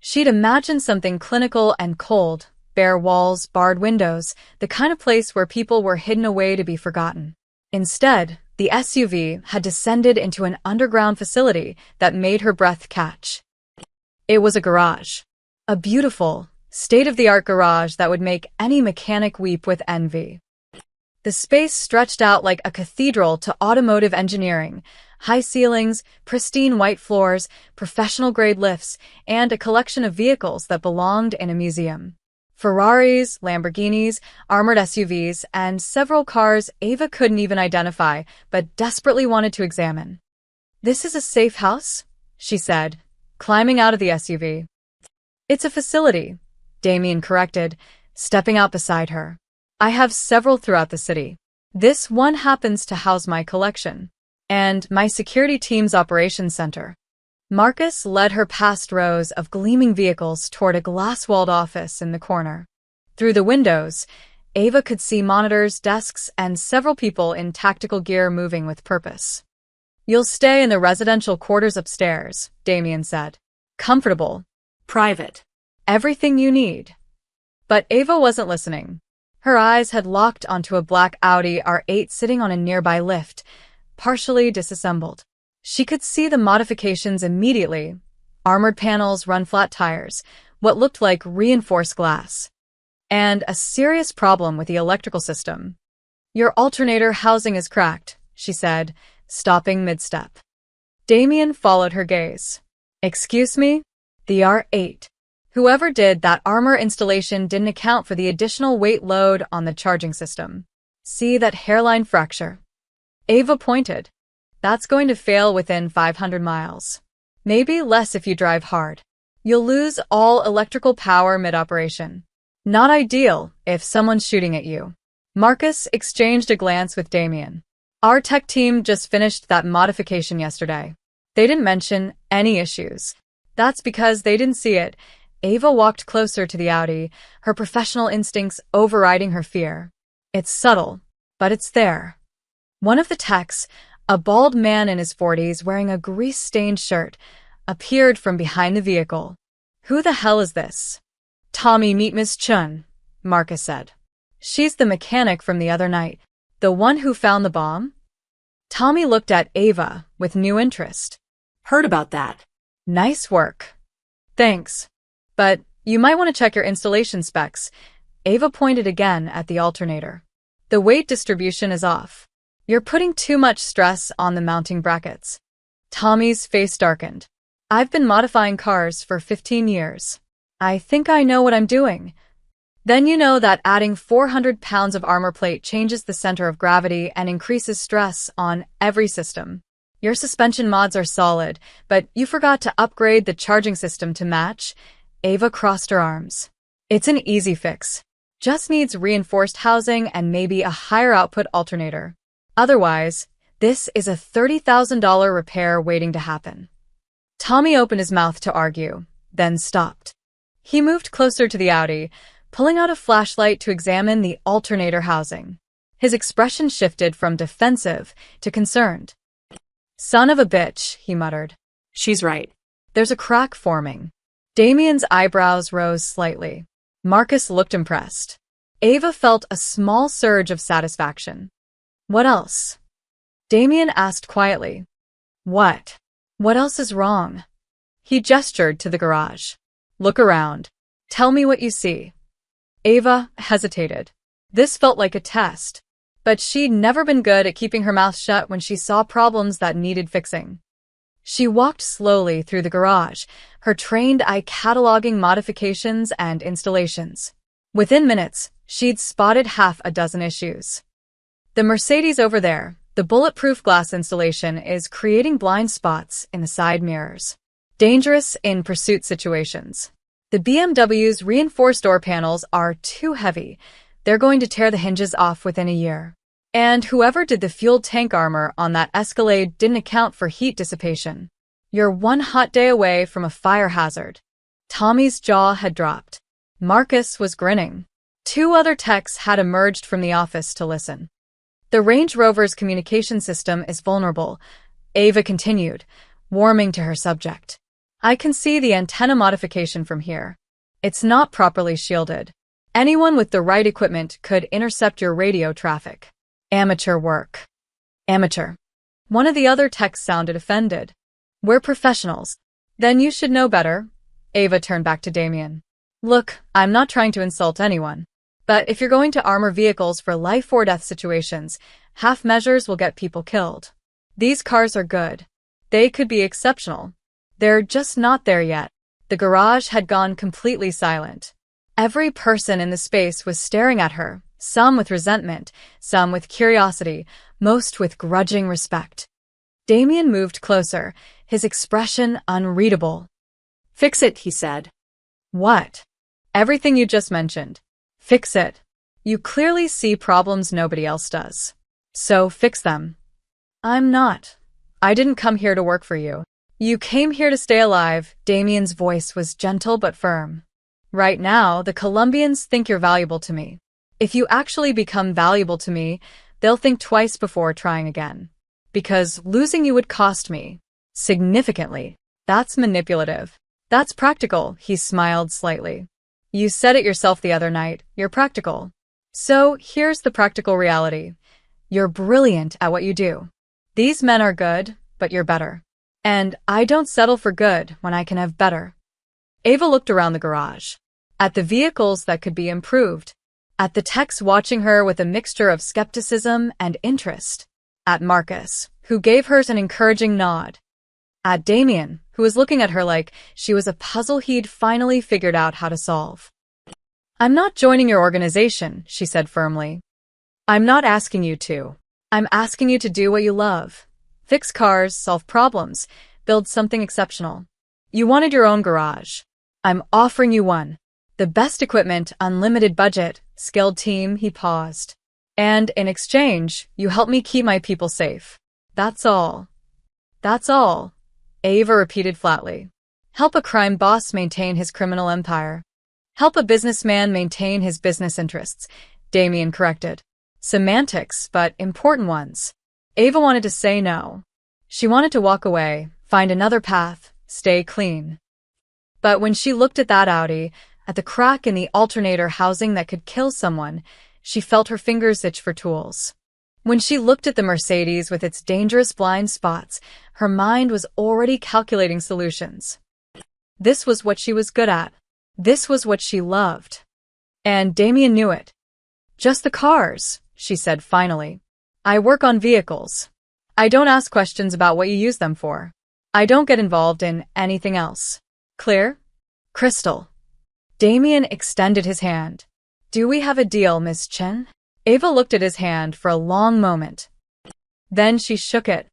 She'd imagined something clinical and cold, bare walls, barred windows, the kind of place where people were hidden away to be forgotten. Instead, the SUV had descended into an underground facility that made her breath catch. It was a garage. A beautiful, state-of-the-art garage that would make any mechanic weep with envy. The space stretched out like a cathedral to automotive engineering, high ceilings, pristine white floors, professional-grade lifts, and a collection of vehicles that belonged in a museum. Ferraris, Lamborghinis, armored SUVs, and several cars Ava couldn't even identify, but desperately wanted to examine. "This is a safe house?" she said, climbing out of the SUV. "It's a facility," Damien corrected, stepping out beside her. "I have several throughout the city. This one happens to house my collection. And my security team's operations center." Marcus led her past rows of gleaming vehicles toward a glass-walled office in the corner. Through the windows, Ava could see monitors, desks, and several people in tactical gear moving with purpose. "You'll stay in the residential quarters upstairs," Damien said. "Comfortable. Private. Everything you need." But Ava wasn't listening. Her eyes had locked onto a black Audi R8 sitting on a nearby lift, partially disassembled. She could see the modifications immediately: armored panels, run-flat tires, what looked like reinforced glass, and a serious problem with the electrical system. "Your alternator housing is cracked," she said, stopping mid-step. Damien followed her gaze. "Excuse me?" "The R8. Whoever did that armor installation didn't account for the additional weight load on the charging system. See that hairline fracture?" Ava pointed. "That's going to fail within 500 miles. Maybe less if you drive hard. You'll lose all electrical power mid-operation. Not ideal if someone's shooting at you." Marcus exchanged a glance with Damien. "Our tech team just finished that modification yesterday. They didn't mention any issues." "That's because they didn't see it." Ava walked closer to the Audi, her professional instincts overriding her fear. "It's subtle, but it's there." One of the techs, a bald man in his 40s wearing a grease-stained shirt, appeared from behind the vehicle. "Who the hell is this?" "Tommy, meet Miss Chun," Marcus said. "She's the mechanic from the other night. The one who found the bomb?" Tommy looked at Ava with new interest. Heard about that. "Nice work." "Thanks. But you might want to check your installation specs." Ava pointed again at the alternator. "The weight distribution is off. You're putting too much stress on the mounting brackets." Tommy's face darkened. "I've been modifying cars for 15 years. I think I know what I'm doing." "Then you know that adding 400 pounds of armor plate changes the center of gravity and increases stress on every system. Your suspension mods are solid, but you forgot to upgrade the charging system to match." Ava crossed her arms. "It's an easy fix. Just needs reinforced housing and maybe a higher output alternator. Otherwise, this is a $30,000 repair waiting to happen." Tommy opened his mouth to argue, then stopped. He moved closer to the Audi, pulling out a flashlight to examine the alternator housing. His expression shifted from defensive to concerned. "Son of a bitch," he muttered. "She's right." "There's a crack forming." Damien's eyebrows rose slightly. Marcus looked impressed. Ava felt a small surge of satisfaction. "What else?" Damien asked quietly. "What? What else is wrong?" He gestured to the garage. "Look around. Tell me what you see." Ava hesitated. This felt like a test, but she'd never been good at keeping her mouth shut when she saw problems that needed fixing. She walked slowly through the garage, her trained eye cataloging modifications and installations. Within minutes, she'd spotted half a dozen issues. The Mercedes over there, the bulletproof glass installation, is creating blind spots in the side mirrors. Dangerous in pursuit situations. The BMW's reinforced door panels are too heavy. They're going to tear the hinges off within a year. And whoever did the fuel tank armor on that Escalade didn't account for heat dissipation. You're one hot day away from a fire hazard. Tommy's jaw had dropped. Marcus was grinning. Two other techs had emerged from the office to listen. The Range Rover's communication system is vulnerable, Ava continued, warming to her subject. I can see the antenna modification from here. It's not properly shielded. Anyone with the right equipment could intercept your radio traffic. Amateur work. Amateur. One of the other techs sounded offended. We're professionals. Then you should know better. Ava turned back to Damien. Look, I'm not trying to insult anyone. But if you're going to armor vehicles for life or death situations, half measures will get people killed. These cars are good. They could be exceptional. They're just not there yet. The garage had gone completely silent. Every person in the space was staring at her, some with resentment, some with curiosity, most with grudging respect. Damien moved closer, his expression unreadable. Fix it, he said. What? Everything you just mentioned. Fix it. You clearly see problems nobody else does. So fix them. I'm not. I didn't come here to work for you. You came here to stay alive. Damien's voice was gentle but firm. Right now, the Colombians think you're valuable to me. If you actually become valuable to me, they'll think twice before trying again. Because losing you would cost me. Significantly. That's manipulative. That's practical, he smiled slightly. You said it yourself the other night, you're practical. So here's the practical reality. You're brilliant at what you do. These men are good, but you're better. And I don't settle for good when I can have better. Ava looked around the garage. At the vehicles that could be improved. At the techs watching her with a mixture of skepticism and interest. At Marcus, who gave her an encouraging nod. At Damien, who was looking at her like she was a puzzle he'd finally figured out how to solve. I'm not joining your organization, she said firmly. I'm not asking you to. I'm asking you to do what you love. Fix cars, solve problems, build something exceptional. You wanted your own garage. I'm offering you one. The best equipment, unlimited budget, skilled team, he paused. And in exchange, you help me keep my people safe. That's all. That's all. Ava repeated flatly. Help a crime boss maintain his criminal empire. Help a businessman maintain his business interests, Damien corrected. Semantics, but important ones. Ava wanted to say no. She wanted to walk away, find another path, stay clean. But when she looked at that Audi, at the crack in the alternator housing that could kill someone, she felt her fingers itch for tools. When she looked at the Mercedes with its dangerous blind spots, her mind was already calculating solutions. This was what she was good at. This was what she loved. And Damien knew it. Just the cars, she said finally. I work on vehicles. I don't ask questions about what you use them for. I don't get involved in anything else. Clear? Crystal. Damien extended his hand. Do we have a deal, Miss Chen? Ava looked at his hand for a long moment. Then she shook it.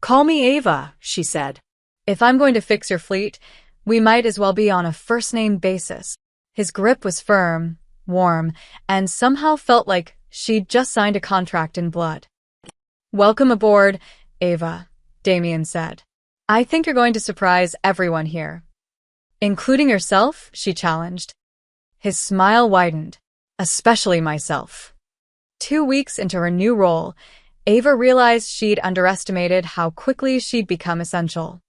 Call me Ava, she said. If I'm going to fix your fleet, we might as well be on a first-name basis. His grip was firm, warm, and somehow felt like she'd just signed a contract in blood. Welcome aboard, Ava, Damien said. I think you're going to surprise everyone here. Including yourself, she challenged. His smile widened. Especially myself. 2 weeks into her new role, Ava realized she'd underestimated how quickly she'd become essential.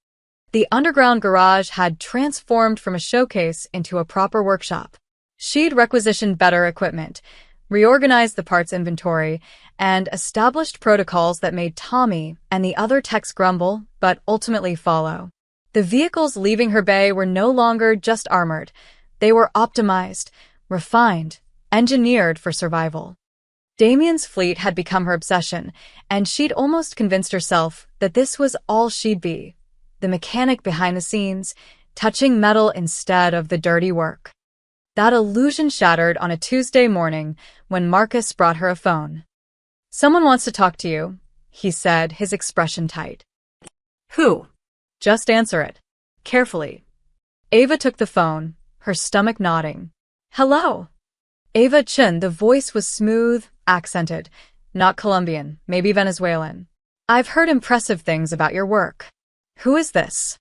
The underground garage had transformed from a showcase into a proper workshop. She'd requisitioned better equipment, reorganized the parts inventory, and established protocols that made Tommy and the other techs grumble, but ultimately follow. The vehicles leaving her bay were no longer just armored. They were optimized, refined, engineered for survival. Damien's fleet had become her obsession, and she'd almost convinced herself that this was all she'd be, the mechanic behind the scenes, touching metal instead of the dirty work. That illusion shattered on a Tuesday morning when Marcus brought her a phone. Someone wants to talk to you, he said, his expression tight. Who? Just answer it. Carefully. Ava took the phone, her stomach nodding. Hello. Ava Chen, the voice was smooth, accented, not Colombian, maybe Venezuelan. I've heard impressive things about your work. Who is this?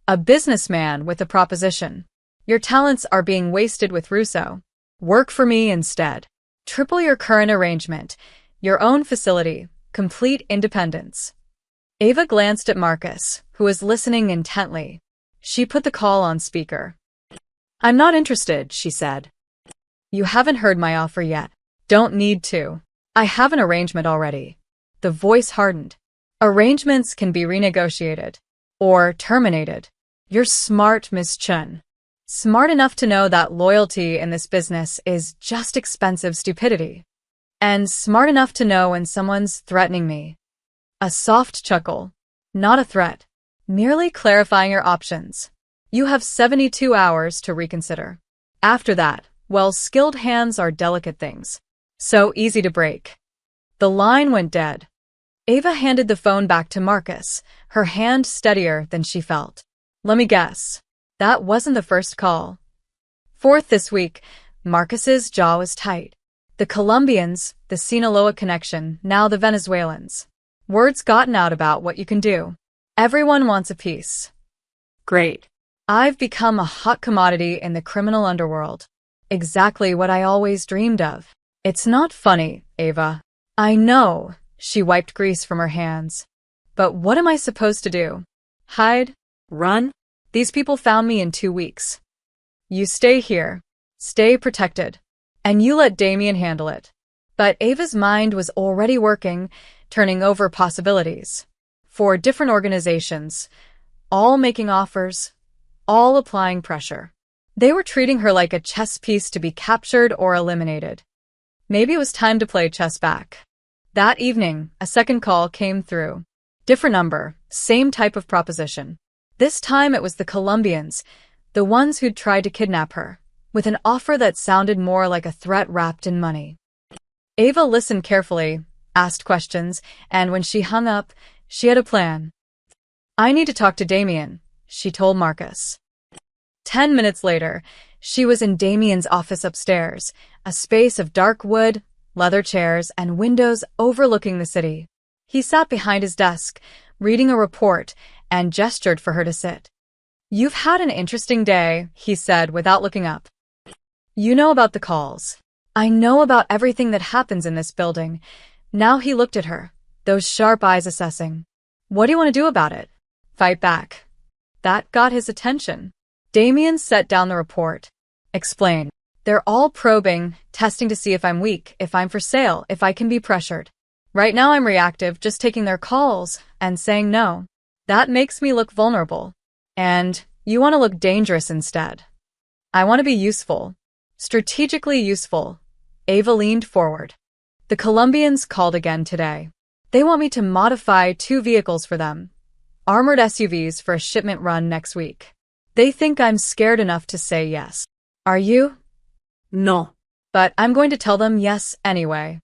A businessman with a proposition. Your talents are being wasted with Russo. Work for me instead. Triple your current arrangement. Your own facility. Complete independence. Ava glanced at Marcus, who was listening intently. She put the call on speaker. I'm not interested, she said. You haven't heard my offer yet. Don't need to. I have an arrangement already. The voice hardened. Arrangements can be renegotiated. Or terminated. You're smart, Miss Chen. Smart enough to know that loyalty in this business is just expensive stupidity. And smart enough to know when someone's threatening me. A soft chuckle. Not a threat. Merely clarifying your options. You have 72 hours to reconsider. After that, well, skilled hands are delicate things. So easy to break. The line went dead. Ava handed the phone back to Marcus, her hand steadier than she felt. Let me guess. That wasn't the first call. Fourth this week, Marcus's jaw was tight. The Colombians, the Sinaloa connection, now the Venezuelans. Word's gotten out about what you can do. Everyone wants a piece. Great. I've become a hot commodity in the criminal underworld. Exactly what I always dreamed of. It's not funny, Ava. I know, she wiped grease from her hands. But what am I supposed to do? Hide? Run? These people found me in 2 weeks. You stay here. Stay protected. And you let Damien handle it. But Ava's mind was already working, turning over possibilities. 4 different organizations, all making offers, all applying pressure. They were treating her like a chess piece to be captured or eliminated. Maybe it was time to play chess back. That evening, a second call came through. Different number, same type of proposition. This time it was the Colombians, the ones who'd tried to kidnap her, with an offer that sounded more like a threat wrapped in money. Ava listened carefully, asked questions, and when she hung up, she had a plan. I need to talk to Damien, she told Marcus. 10 minutes later, she was in Damien's office upstairs, a space of dark wood, leather chairs, and windows overlooking the city. He sat behind his desk, reading a report, and gestured for her to sit. You've had an interesting day, he said without looking up. You know about the calls. I know about everything that happens in this building. Now he looked at her, those sharp eyes assessing. What do you want to do about it? Fight back. That got his attention. Damien set down the report. Explain. They're all probing, testing to see if I'm weak, if I'm for sale, if I can be pressured. Right now I'm reactive, just taking their calls and saying no. That makes me look vulnerable. And you want to look dangerous instead. I want to be useful. Strategically useful. Ava leaned forward. The Colombians called again today. They want me to modify 2 vehicles for them. Armored SUVs for a shipment run next week. They think I'm scared enough to say yes. Are you? No. But I'm going to tell them yes anyway.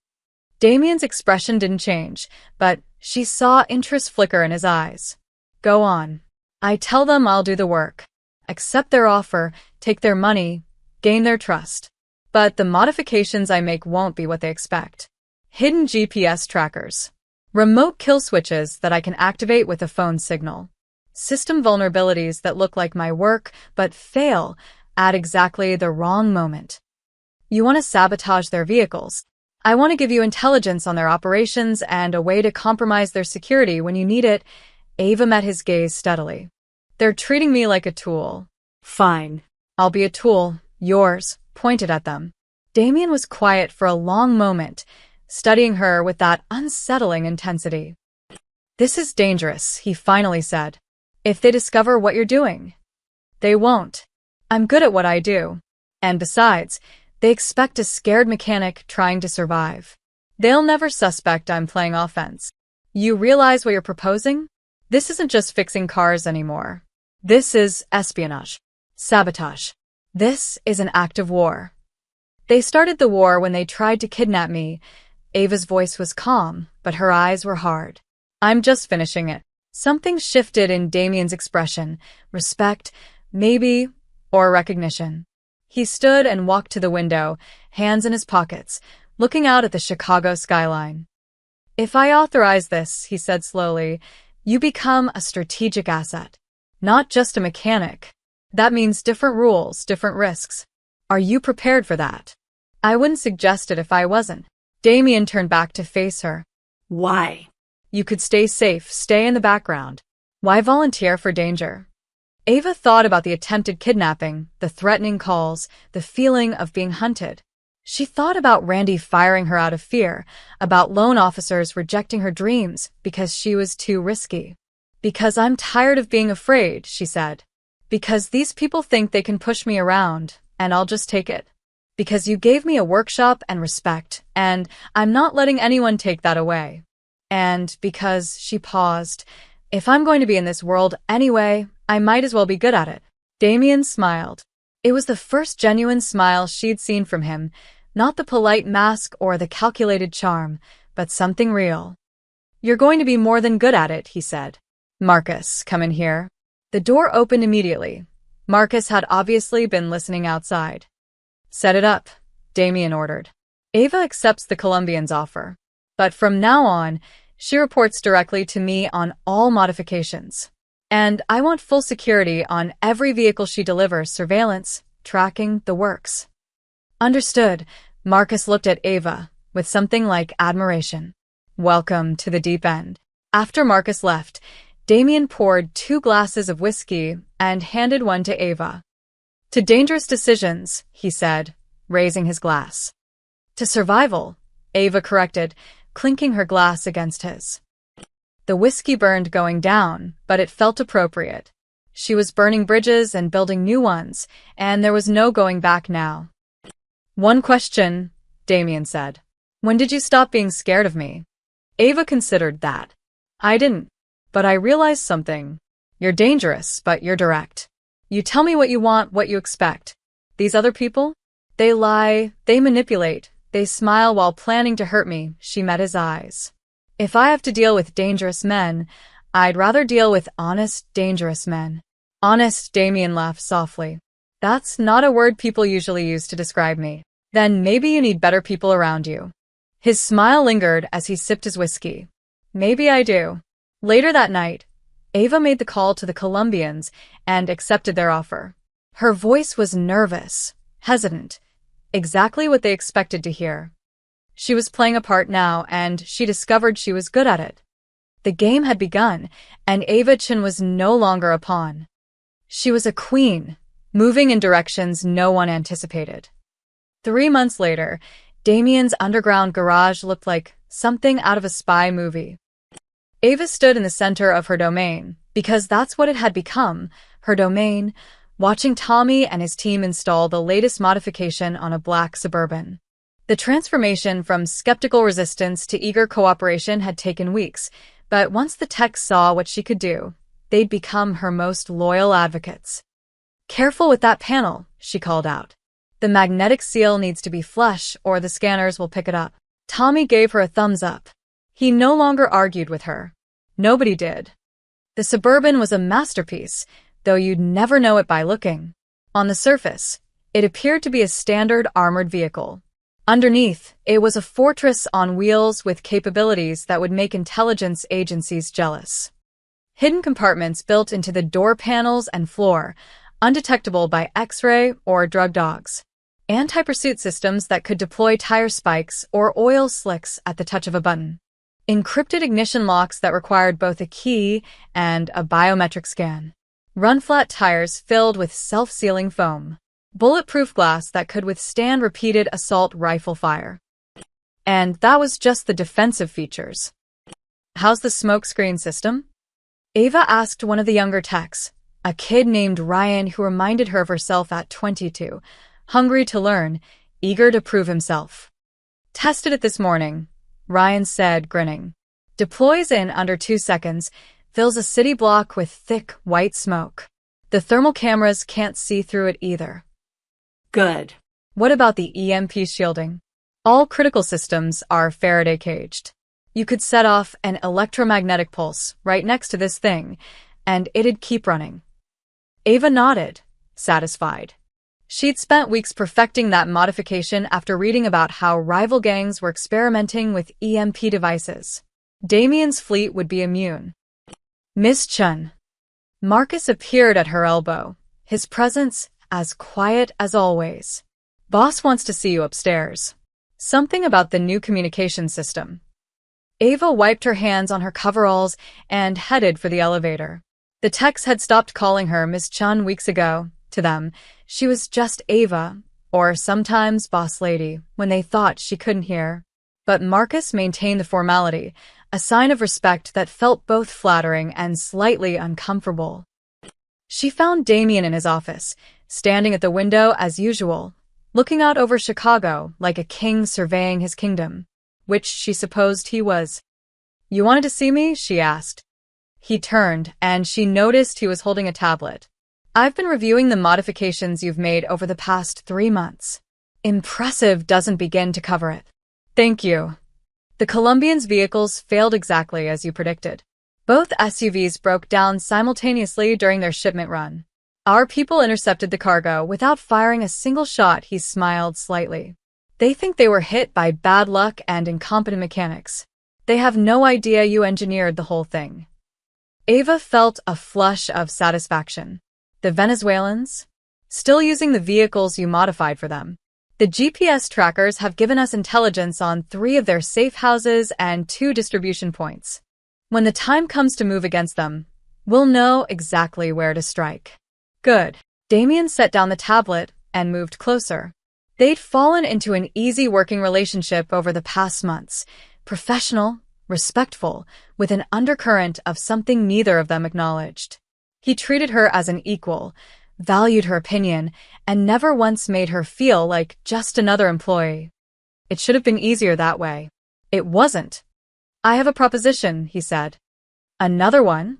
Damien's expression didn't change, but she saw interest flicker in his eyes. Go on. I tell them I'll do the work. Accept their offer, take their money, gain their trust. But the modifications I make won't be what they expect. Hidden GPS trackers. Remote kill switches that I can activate with a phone signal. System vulnerabilities that look like my work, but fail at exactly the wrong moment. You want to sabotage their vehicles. I want to give you intelligence on their operations and a way to compromise their security when you need it. Ava met his gaze steadily. They're treating me like a tool. Fine. I'll be a tool, yours, pointed at them. Damien was quiet for a long moment, studying her with that unsettling intensity. This is dangerous, he finally said. If they discover what you're doing. They won't. I'm good at what I do. And besides, they expect a scared mechanic trying to survive. They'll never suspect I'm playing offense. You realize what you're proposing? This isn't just fixing cars anymore. This is espionage. Sabotage. This is an act of war. They started the war when they tried to kidnap me. Ava's voice was calm, but her eyes were hard. I'm just finishing it. Something shifted in Damien's expression. Respect, maybe, or recognition. He stood and walked to the window, hands in his pockets, looking out at the Chicago skyline. If I authorize this, he said slowly, you become a strategic asset. Not just a mechanic. That means different rules, different risks. Are you prepared for that? I wouldn't suggest it if I wasn't. Damien turned back to face her. Why? You could stay safe, stay in the background. Why volunteer for danger? Ava thought about the attempted kidnapping, the threatening calls, the feeling of being hunted. She thought about Randy firing her out of fear, about loan officers rejecting her dreams because she was too risky. Because I'm tired of being afraid, she said. Because these people think they can push me around, and I'll just take it. Because you gave me a workshop and respect, and I'm not letting anyone take that away. And because, she paused, if I'm going to be in this world anyway, I might as well be good at it. Damien smiled. It was the first genuine smile she'd seen from him, not the polite mask or the calculated charm, but something real. "You're going to be more than good at it," he said. "Marcus, come in here." The door opened immediately. Marcus had obviously been listening outside. "Set it up," Damien ordered. "Ava accepts the Colombian's offer. But from now on, she reports directly to me on all modifications. And I want full security on every vehicle she delivers, surveillance, tracking, the works." "Understood." Marcus looked at Ava with something like admiration. "Welcome to the deep end." After Marcus left, Damien poured 2 glasses of whiskey and handed one to Ava. "To dangerous decisions," he said, raising his glass. "To survival," Ava corrected, clinking her glass against his. The whiskey burned going down, but it felt appropriate. She was burning bridges and building new ones, and there was no going back now. "One question," Damien said. "When did you stop being scared of me?" Ava considered that. "I didn't. But I realized something. You're dangerous, but you're direct. You tell me what you want, what you expect. These other people? They lie, they manipulate, they smile while planning to hurt me." She met his eyes. "If I have to deal with dangerous men, I'd rather deal with honest, dangerous men." "Honest," Damien laughed softly. "That's not a word people usually use to describe me. Then maybe you need better people around you." His smile lingered as he sipped his whiskey. "Maybe I do." Later that night, Ava made the call to the Colombians and accepted their offer. Her voice was nervous, hesitant, exactly what they expected to hear. She was playing a part now, and she discovered she was good at it. The game had begun, and Ava Chin was no longer a pawn. She was a queen, moving in directions no one anticipated. 3 months later, Damien's underground garage looked like something out of a spy movie. Ava stood in the center of her domain, because that's what it had become, her domain, watching Tommy and his team install the latest modification on a black Suburban. The transformation from skeptical resistance to eager cooperation had taken weeks, but once the techs saw what she could do, they'd become her most loyal advocates. "Careful with that panel," she called out. "The magnetic seal needs to be flush or the scanners will pick it up." Tommy gave her a thumbs up. He no longer argued with her. Nobody did. The Suburban was a masterpiece, though you'd never know it by looking. On the surface, it appeared to be a standard armored vehicle. Underneath, it was a fortress on wheels with capabilities that would make intelligence agencies jealous. Hidden compartments built into the door panels and floor, undetectable by X-ray or drug dogs. Anti-pursuit systems that could deploy tire spikes or oil slicks at the touch of a button. Encrypted ignition locks that required both a key and a biometric scan. Run-flat tires filled with self-sealing foam. Bulletproof glass that could withstand repeated assault rifle fire. And that was just the defensive features. "How's the smokescreen system?" Ava asked one of the younger techs, a kid named Ryan who reminded her of herself at 22, hungry to learn, eager to prove himself. "Tested it this morning," Ryan said, grinning. "Deploys in under 2 seconds, fills a city block with thick, white smoke. The thermal cameras can't see through it either." Good. "What about the EMP shielding?" "All critical systems are Faraday caged. You could set off an electromagnetic pulse right next to this thing, and it'd keep running." Ava nodded, satisfied. She'd spent weeks perfecting that modification after reading about how rival gangs were experimenting with EMP devices. Damien's fleet would be immune. "Miss Chun." Marcus appeared at her elbow, his presence as quiet as always. "Boss wants to see you upstairs. Something about the new communication system." Ava wiped her hands on her coveralls and headed for the elevator. The techs had stopped calling her Miss Chun weeks ago. To them, she was just Ava, or sometimes Boss Lady, when they thought she couldn't hear. But Marcus maintained the formality, a sign of respect that felt both flattering and slightly uncomfortable. She found Damien in his office, standing at the window as usual, looking out over Chicago like a king surveying his kingdom, which she supposed he was. "You wanted to see me?" she asked. He turned, and she noticed he was holding a tablet. I've been reviewing the modifications you've made over the past 3 months. Impressive doesn't begin to cover it. Thank you. The Colombians' vehicles failed exactly as you predicted. Both SUVs broke down simultaneously during their shipment run. Our people intercepted the cargo without firing a single shot. He smiled slightly. They think they were hit by bad luck and incompetent mechanics. They have no idea you engineered the whole thing. Ava felt a flush of satisfaction. The Venezuelans? Still using the vehicles you modified for them. The GPS trackers have given us intelligence on 3 of their safe houses and 2 distribution points. When the time comes to move against them, we'll know exactly where to strike. Good. Damien set down the tablet and moved closer. They'd fallen into an easy working relationship over the past months. Professional, respectful, with an undercurrent of something neither of them acknowledged. He treated her as an equal, valued her opinion, and never once made her feel like just another employee. It should have been easier that way. It wasn't. I have a proposition, he said. Another one?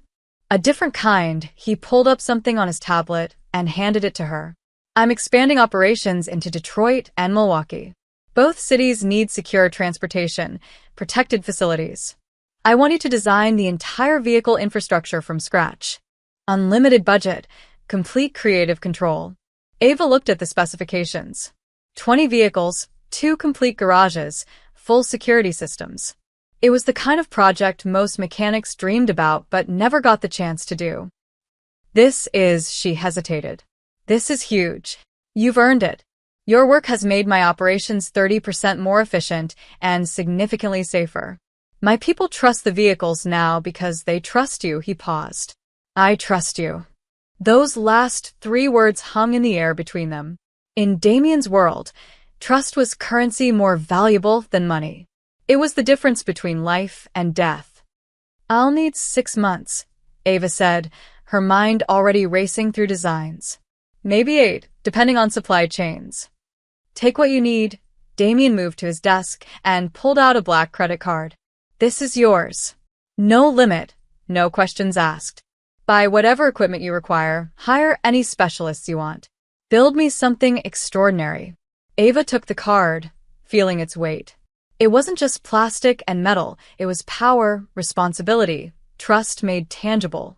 A different kind. He pulled up something on his tablet and handed it to her. I'm expanding operations into Detroit and Milwaukee. Both cities need secure transportation, protected facilities. I want you to design the entire vehicle infrastructure from scratch. Unlimited budget, complete creative control. Ava looked at the specifications. 20 vehicles, 2 complete garages, full security systems. It was the kind of project most mechanics dreamed about but never got the chance to do. She hesitated. This is huge. You've earned it. Your work has made my operations 30% more efficient and significantly safer. My people trust the vehicles now because they trust you, he paused. I trust you. Those last 3 words hung in the air between them. In Damien's world, trust was currency more valuable than money. It was the difference between life and death. I'll need 6 months, Ava said, her mind already racing through designs. Maybe 8, depending on supply chains. Take what you need. Damien moved to his desk and pulled out a black credit card. This is yours. No limit, no questions asked. Buy whatever equipment you require, hire any specialists you want. Build me something extraordinary. Ava took the card, feeling its weight. It wasn't just plastic and metal, it was power, responsibility, trust made tangible.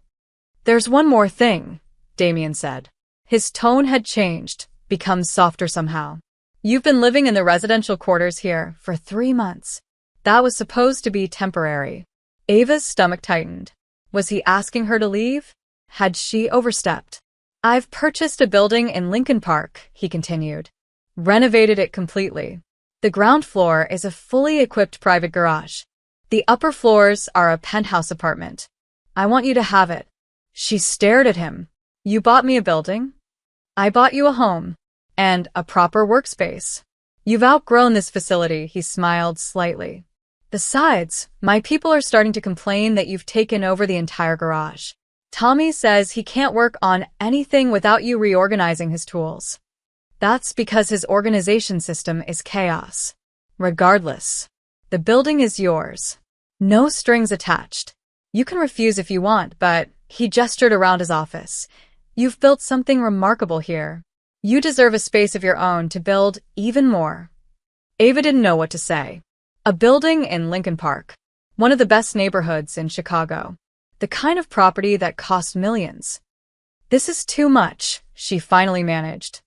There's one more thing, Damien said. His tone had changed, become softer somehow. You've been living in the residential quarters here for 3 months. That was supposed to be temporary. Ava's stomach tightened. Was he asking her to leave? Had she overstepped? I've purchased a building in Lincoln Park, he continued. Renovated it completely. The ground floor is a fully equipped private garage. The upper floors are a penthouse apartment. I want you to have it. She stared at him. You bought me a building? I bought you a home. And a proper workspace. You've outgrown this facility, he smiled slightly. Besides, my people are starting to complain that you've taken over the entire garage. Tommy says he can't work on anything without you reorganizing his tools. That's because his organization system is chaos. Regardless, the building is yours. No strings attached. You can refuse if you want, but he gestured around his office. You've built something remarkable here. You deserve a space of your own to build even more. Ava didn't know what to say. A building in Lincoln Park, one of the best neighborhoods in Chicago. The kind of property that cost millions. This is too much, she finally managed.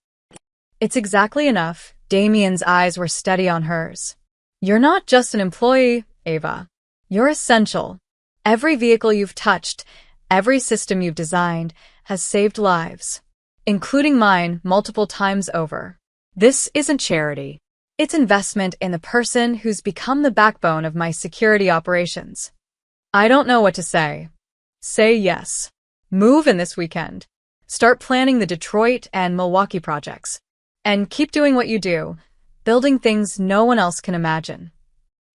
It's exactly enough. Damien's eyes were steady on hers. You're not just an employee, Ava. You're essential. Every vehicle you've touched, every system you've designed, has saved lives, including mine multiple times over. This isn't charity. It's investment in the person who's become the backbone of my security operations. I don't know what to say. Say yes. Move in this weekend. Start planning the Detroit and Milwaukee projects. And keep doing what you do, building things no one else can imagine.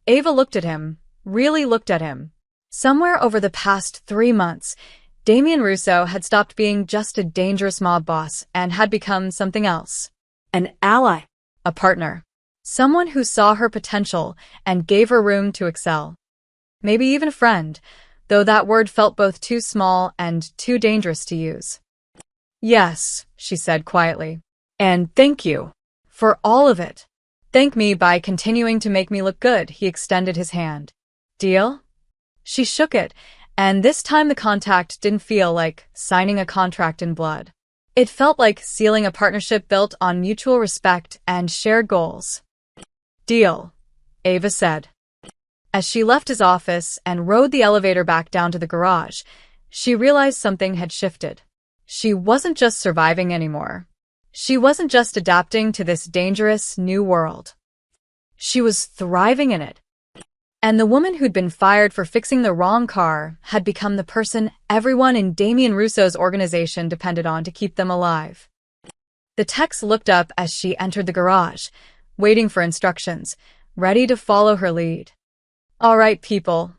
Ava looked at him, really looked at him. Somewhere over the past 3 months, Damien Russo had stopped being just a dangerous mob boss and had become something else. An ally. A partner. Someone who saw her potential and gave her room to excel. Maybe even a friend, though that word felt both too small and too dangerous to use. Yes, she said quietly. And thank you for all of it. Thank me by continuing to make me look good, he extended his hand. Deal? She shook it, and this time the contact didn't feel like signing a contract in blood. It felt like sealing a partnership built on mutual respect and shared goals. Deal, Ava said. As she left his office and rode the elevator back down to the garage, she realized something had shifted. She wasn't just surviving anymore. She wasn't just adapting to this dangerous new world. She was thriving in it. And the woman who'd been fired for fixing the wrong car had become the person everyone in Damien Russo's organization depended on to keep them alive. The Tex looked up as she entered the garage, waiting for instructions, ready to follow her lead. All right, people,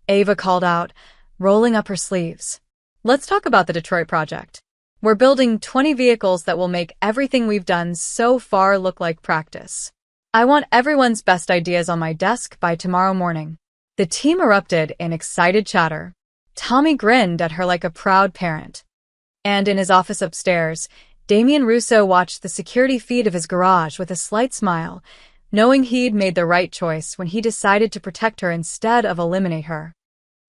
Ava called out, rolling up her sleeves. Let's talk about the Detroit project. We're building 20 vehicles that will make everything we've done so far look like practice. I want everyone's best ideas on my desk by tomorrow morning. The team erupted in excited chatter. Tommy grinned at her like a proud parent. And in his office upstairs, Damien Russo watched the security feed of his garage with a slight smile, knowing he'd made the right choice when he decided to protect her instead of eliminate her.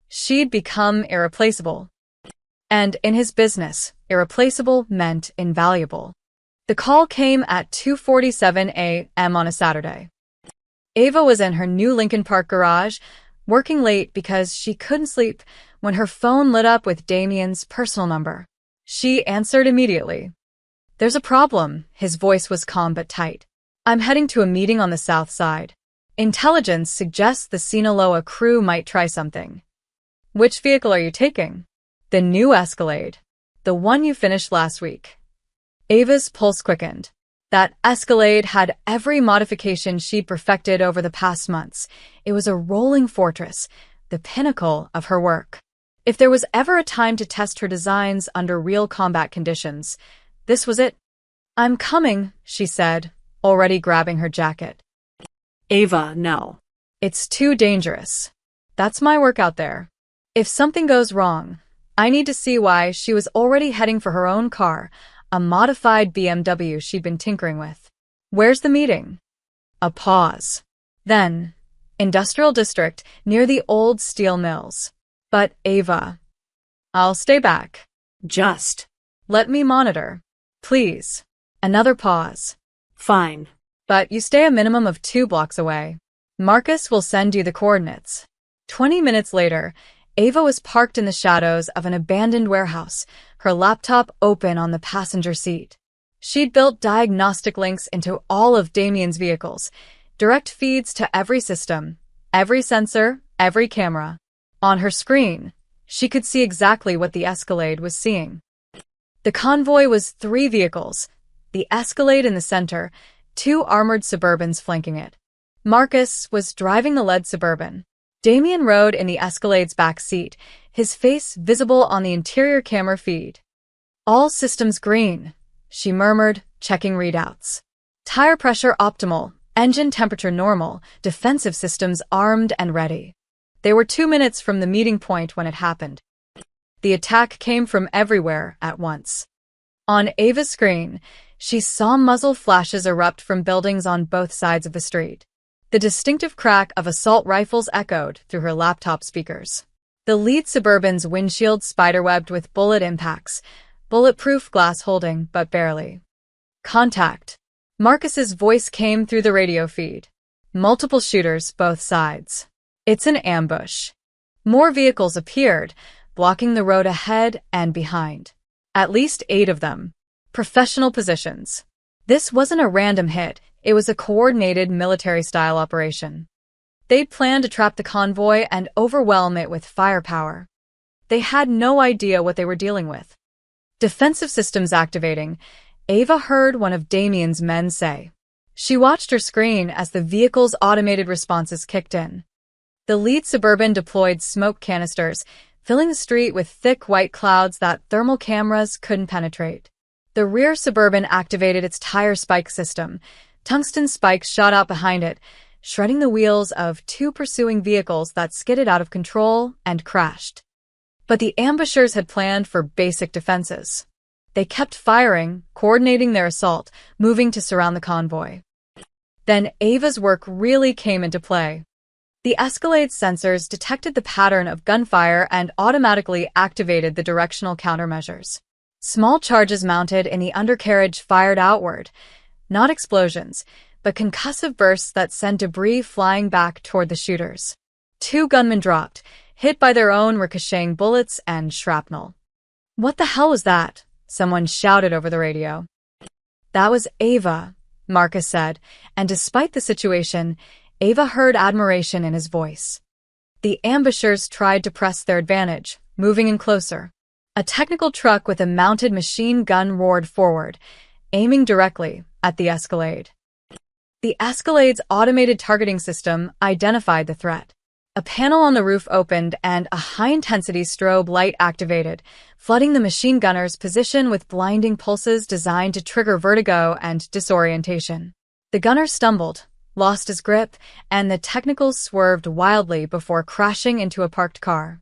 She'd become irreplaceable. And in his business, irreplaceable meant invaluable. The call came at 2:47 a.m. on a Saturday. Ava was in her new Lincoln Park garage, working late because she couldn't sleep when her phone lit up with Damien's personal number. She answered immediately. There's a problem, his voice was calm but tight. I'm heading to a meeting on the south side. Intelligence suggests the Sinaloa crew might try something. Which vehicle are you taking? The new Escalade. The one you finished last week. Ava's pulse quickened. That Escalade had every modification she'd perfected over the past months. It was a rolling fortress, the pinnacle of her work. If there was ever a time to test her designs under real combat conditions, this was it. I'm coming, she said, already grabbing her jacket. Ava, no. It's too dangerous. That's my work out there. If something goes wrong, I need to see why. She was already heading for her own car, a modified BMW she'd been tinkering with. Where's the meeting? A pause. Then, Industrial District, near the old steel mills. But Ava, I'll stay back. Just. Let me monitor. Please. Another pause. Fine. But you stay a minimum of 2 blocks away. Marcus will send you the coordinates. 20 minutes later, Ava was parked in the shadows of an abandoned warehouse, her laptop open on the passenger seat. She'd built diagnostic links into all of Damien's vehicles, direct feeds to every system, every sensor, every camera. On her screen, she could see exactly what the Escalade was seeing. The convoy was 3 vehicles, the Escalade in the center, 2 armored Suburbans flanking it. Marcus was driving the lead Suburban. Damien rode in the Escalade's back seat, his face visible on the interior camera feed. All systems green, she murmured, checking readouts. Tire pressure optimal, engine temperature normal, defensive systems armed and ready. They were 2 minutes from the meeting point when it happened. The attack came from everywhere at once. On Ava's screen, she saw muzzle flashes erupt from buildings on both sides of the street. The distinctive crack of assault rifles echoed through her laptop speakers. The lead Suburban's windshield spiderwebbed with bullet impacts, bulletproof glass holding, but barely. Contact. Marcus's voice came through the radio feed. Multiple shooters, both sides. It's an ambush. More vehicles appeared, blocking the road ahead and behind. At least 8 of them. Professional positions. This wasn't a random hit. It was a coordinated military-style operation. They'd planned to trap the convoy and overwhelm it with firepower. They had no idea what they were dealing with. Defensive systems activating, Ava heard one of Damien's men say. She watched her screen as the vehicle's automated responses kicked in. The lead Suburban deployed smoke canisters, filling the street with thick white clouds that thermal cameras couldn't penetrate. The rear Suburban activated its tire spike system. Tungsten spikes shot out behind it, shredding the wheels of 2 pursuing vehicles that skidded out of control and crashed. But the ambushers had planned for basic defenses. They kept firing, coordinating their assault, moving to surround the convoy. Then Ava's work really came into play. The Escalade's sensors detected the pattern of gunfire and automatically activated the directional countermeasures. Small charges mounted in the undercarriage fired outward, not explosions, but concussive bursts that sent debris flying back toward the shooters. 2 gunmen dropped, hit by their own ricocheting bullets and shrapnel. "What the hell was that?" someone shouted over the radio. "That was Ava," Marcus said, and despite the situation, Ava heard admiration in his voice. The ambushers tried to press their advantage, moving in closer. A technical truck with a mounted machine gun roared forward, aiming directly at the Escalade. The Escalade's automated targeting system identified the threat. A panel on the roof opened and a high-intensity strobe light activated, flooding the machine gunner's position with blinding pulses designed to trigger vertigo and disorientation. The gunner stumbled, lost his grip, and the technicals swerved wildly before crashing into a parked car.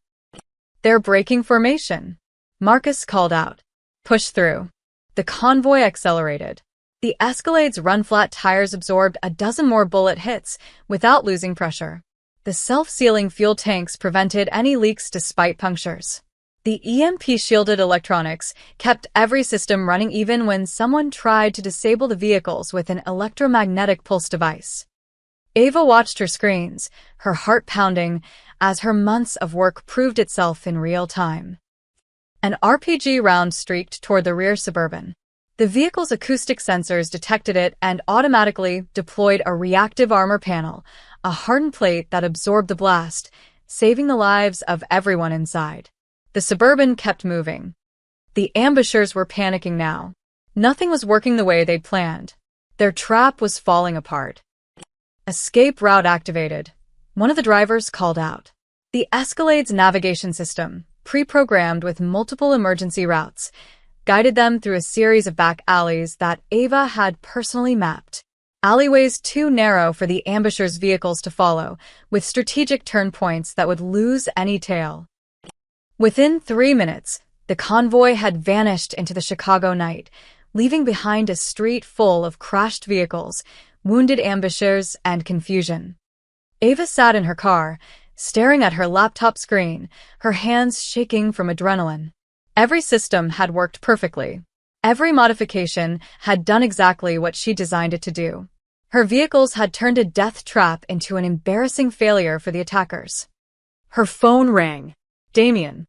"They're breaking formation," Marcus called out. "Push through." The convoy accelerated. The Escalade's run-flat tires absorbed a dozen more bullet hits without losing pressure. The self-sealing fuel tanks prevented any leaks despite punctures. The EMP-shielded electronics kept every system running even when someone tried to disable the vehicles with an electromagnetic pulse device. Ava watched her screens, her heart pounding, as her months of work proved itself in real time. An RPG round streaked toward the rear Suburban. The vehicle's acoustic sensors detected it and automatically deployed a reactive armor panel, a hardened plate that absorbed the blast, saving the lives of everyone inside. The Suburban kept moving. The ambushers were panicking now. Nothing was working the way they'd planned. Their trap was falling apart. "Escape route activated," one of the drivers called out. The Escalade's navigation system, pre-programmed with multiple emergency routes, guided them through a series of back alleys that Ava had personally mapped. Alleyways too narrow for the ambushers' vehicles to follow, with strategic turn points that would lose any tail. Within 3 minutes, the convoy had vanished into the Chicago night, leaving behind a street full of crashed vehicles, wounded ambushers, and confusion. Ava sat in her car, staring at her laptop screen, her hands shaking from adrenaline. Every system had worked perfectly. Every modification had done exactly what she designed it to do. Her vehicles had turned a death trap into an embarrassing failure for the attackers. Her phone rang. "Damien."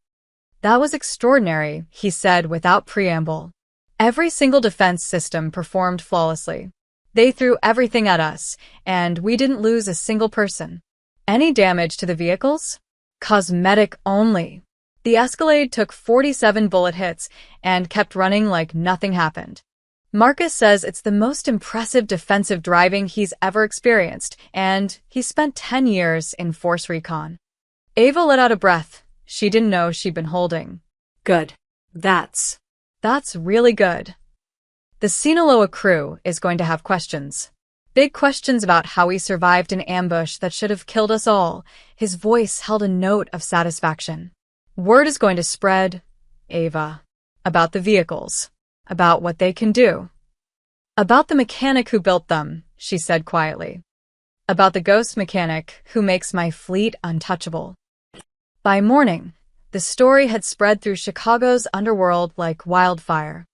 "That was extraordinary," he said without preamble. "Every single defense system performed flawlessly. They threw everything at us, and we didn't lose a single person. Any damage to the vehicles? Cosmetic only." The Escalade took 47 bullet hits and kept running like nothing happened. Marcus says it's the most impressive defensive driving he's ever experienced, and he spent 10 years in Force Recon. Ava let out a breath she didn't know she'd been holding. Good. That's really good. The Sinaloa crew is going to have questions. Big questions about how we survived an ambush that should have killed us all. His voice held a note of satisfaction. Word is going to spread, Ava, about the vehicles, about what they can do. About the mechanic who built them, she said quietly. About the ghost mechanic who makes my fleet untouchable. By morning, the story had spread through Chicago's underworld like wildfire.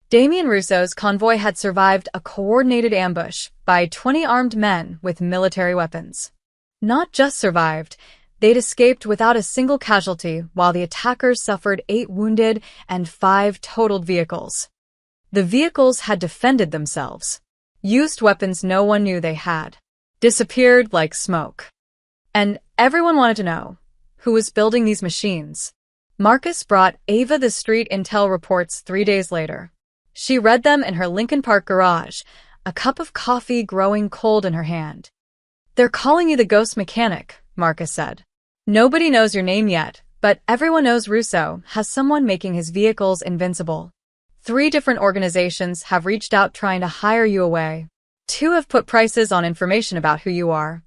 Damien Russo's convoy had survived a coordinated ambush by 20 armed men with military weapons. Not just survived, they'd escaped without a single casualty while the attackers suffered 8 wounded and 5 totaled vehicles. The vehicles had defended themselves. Used weapons no one knew they had. Disappeared like smoke. And everyone wanted to know, who was building these machines? Marcus brought Ava the street intel reports 3 days later. She read them in her Lincoln Park garage, a cup of coffee growing cold in her hand. "They're calling you the ghost mechanic," Marcus said. "Nobody knows your name yet, but everyone knows Russo has someone making his vehicles invincible. 3 different organizations have reached out trying to hire you away. 2 have put prices on information about who you are."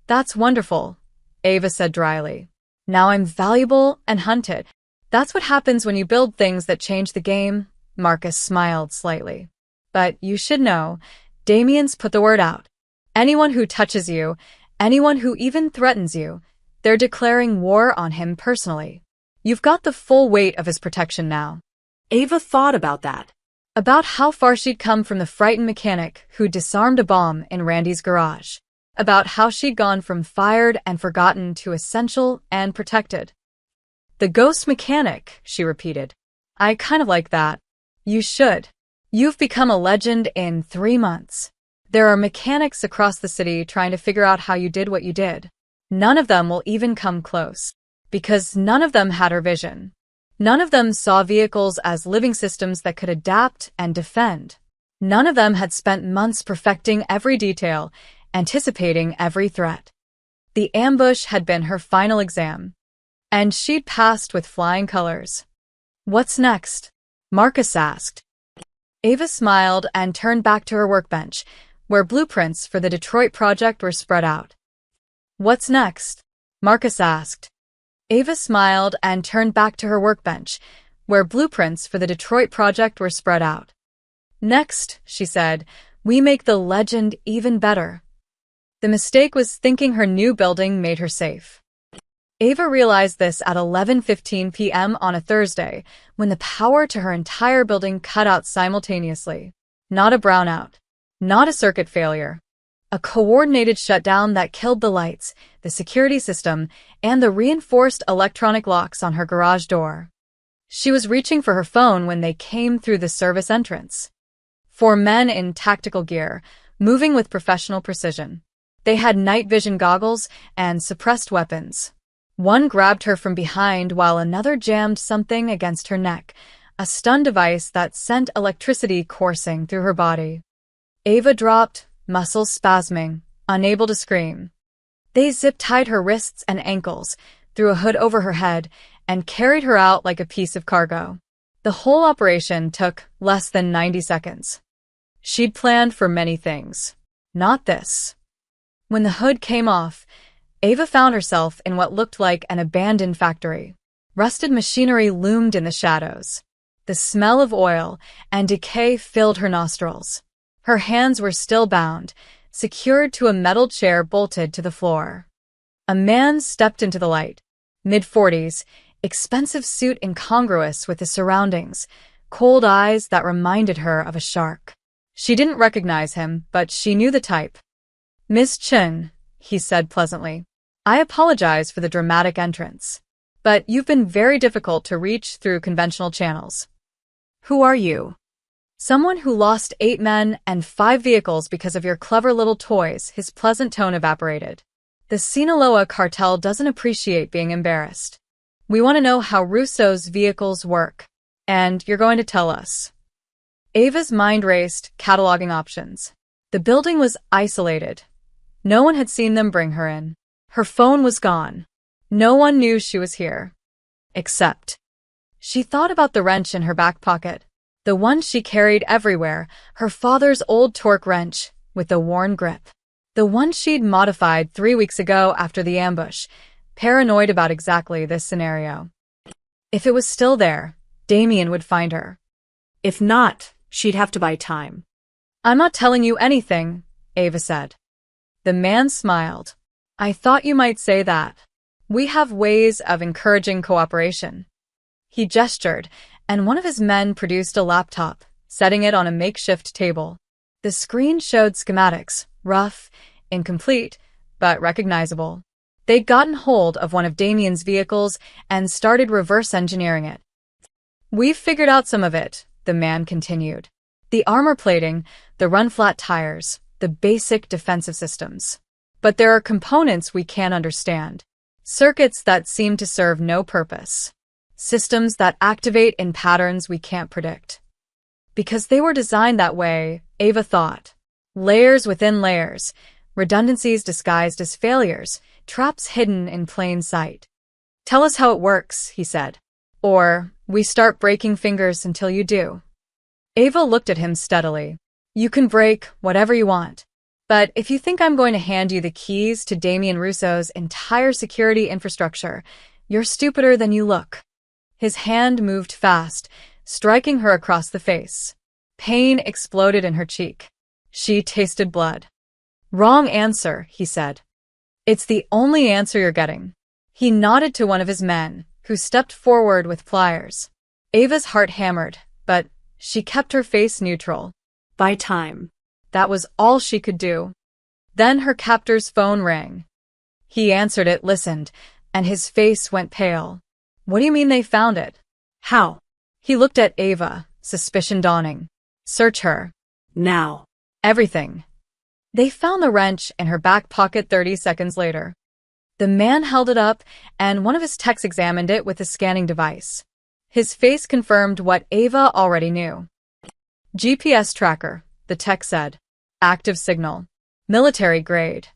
"That's wonderful," Ava said dryly. "Now I'm valuable and hunted. That's what happens when you build things that change the game, Marcus smiled slightly. But you should know, Damien's put the word out. Anyone who touches you, anyone who even threatens you, they're declaring war on him personally. You've got the full weight of his protection now. Ava thought about that. About how far she'd come from the frightened mechanic who disarmed a bomb in Randy's garage. About how she'd gone from fired and forgotten to essential and protected. The ghost mechanic, she repeated. I kind of like that. You should. You've become a legend in 3 months. There are mechanics across the city trying to figure out how you did what you did. None of them will even come close. Because none of them had her vision. None of them saw vehicles as living systems that could adapt and defend. None of them had spent months perfecting every detail, anticipating every threat. The ambush had been her final exam. And she'd passed with flying colors. What's next? Marcus asked. Ava smiled and turned back to her workbench, where blueprints for the Detroit project were spread out. What's next? Marcus asked. Ava smiled and turned back to her workbench, where blueprints for the Detroit project were spread out. Next, she said, we make the legend even better. The mistake was thinking her new building made her safe. Ava realized this at 11:15 p.m. on a Thursday, when the power to her entire building cut out simultaneously. Not a brownout. Not a circuit failure. A coordinated shutdown that killed the lights, the security system, and the reinforced electronic locks on her garage door. She was reaching for her phone when they came through the service entrance. 4 men in tactical gear, moving with professional precision. They had night vision goggles and suppressed weapons. One grabbed her from behind while another jammed something against her neck, a stun device that sent electricity coursing through her body. Ava dropped, muscles spasming, unable to scream. They zip-tied her wrists and ankles, threw a hood over her head, and carried her out like a piece of cargo. The whole operation took less than 90 seconds. She'd planned for many things. Not this. When the hood came off, Ava found herself in what looked like an abandoned factory. Rusted machinery loomed in the shadows. The smell of oil and decay filled her nostrils. Her hands were still bound, secured to a metal chair bolted to the floor. A man stepped into the light. Mid-40s, expensive suit incongruous with the surroundings, cold eyes that reminded her of a shark. She didn't recognize him, but she knew the type. Miss Chen, he said pleasantly. I apologize for the dramatic entrance, but you've been very difficult to reach through conventional channels. Who are you? Someone who lost 8 men and 5 vehicles because of your clever little toys. His pleasant tone evaporated. The Sinaloa cartel doesn't appreciate being embarrassed. We want to know how Russo's vehicles work, and you're going to tell us. Ava's mind raced, cataloging options. The building was isolated. No one had seen them bring her in. Her phone was gone. No one knew she was here. Except. She thought about the wrench in her back pocket. The one she carried everywhere, her father's old torque wrench, with the worn grip. The one she'd modified 3 weeks ago after the ambush, paranoid about exactly this scenario. If it was still there, Damien would find her. If not, she'd have to buy time. I'm not telling you anything, Ava said. The man smiled. I thought you might say that. We have ways of encouraging cooperation. He gestured, and one of his men produced a laptop, setting it on a makeshift table. The screen showed schematics, rough, incomplete, but recognizable. They'd gotten hold of one of Damien's vehicles and started reverse engineering it. We've figured out some of it, the man continued. The armor plating, the run-flat tires, the basic defensive systems. But there are components we can't understand. Circuits that seem to serve no purpose. Systems that activate in patterns we can't predict. Because they were designed that way, Ava thought. Layers within layers, redundancies disguised as failures, traps hidden in plain sight. Tell us how it works, he said. Or, we start breaking fingers until you do. Ava looked at him steadily. You can break whatever you want. But if you think I'm going to hand you the keys to Damien Russo's entire security infrastructure, you're stupider than you look. His hand moved fast, striking her across the face. Pain exploded in her cheek. She tasted blood. Wrong answer, he said. It's the only answer you're getting. He nodded to one of his men, who stepped forward with pliers. Ava's heart hammered, but she kept her face neutral. Buy time. That was all she could do. Then her captor's phone rang. He answered it, listened, and his face went pale. What do you mean they found it? How? He looked at Ava, suspicion dawning. Search her. Now. Everything. They found the wrench in her back pocket 30 seconds later. The man held it up, and one of his techs examined it with a scanning device. His face confirmed what Ava already knew. GPS tracker, the tech said. Active signal. Military grade.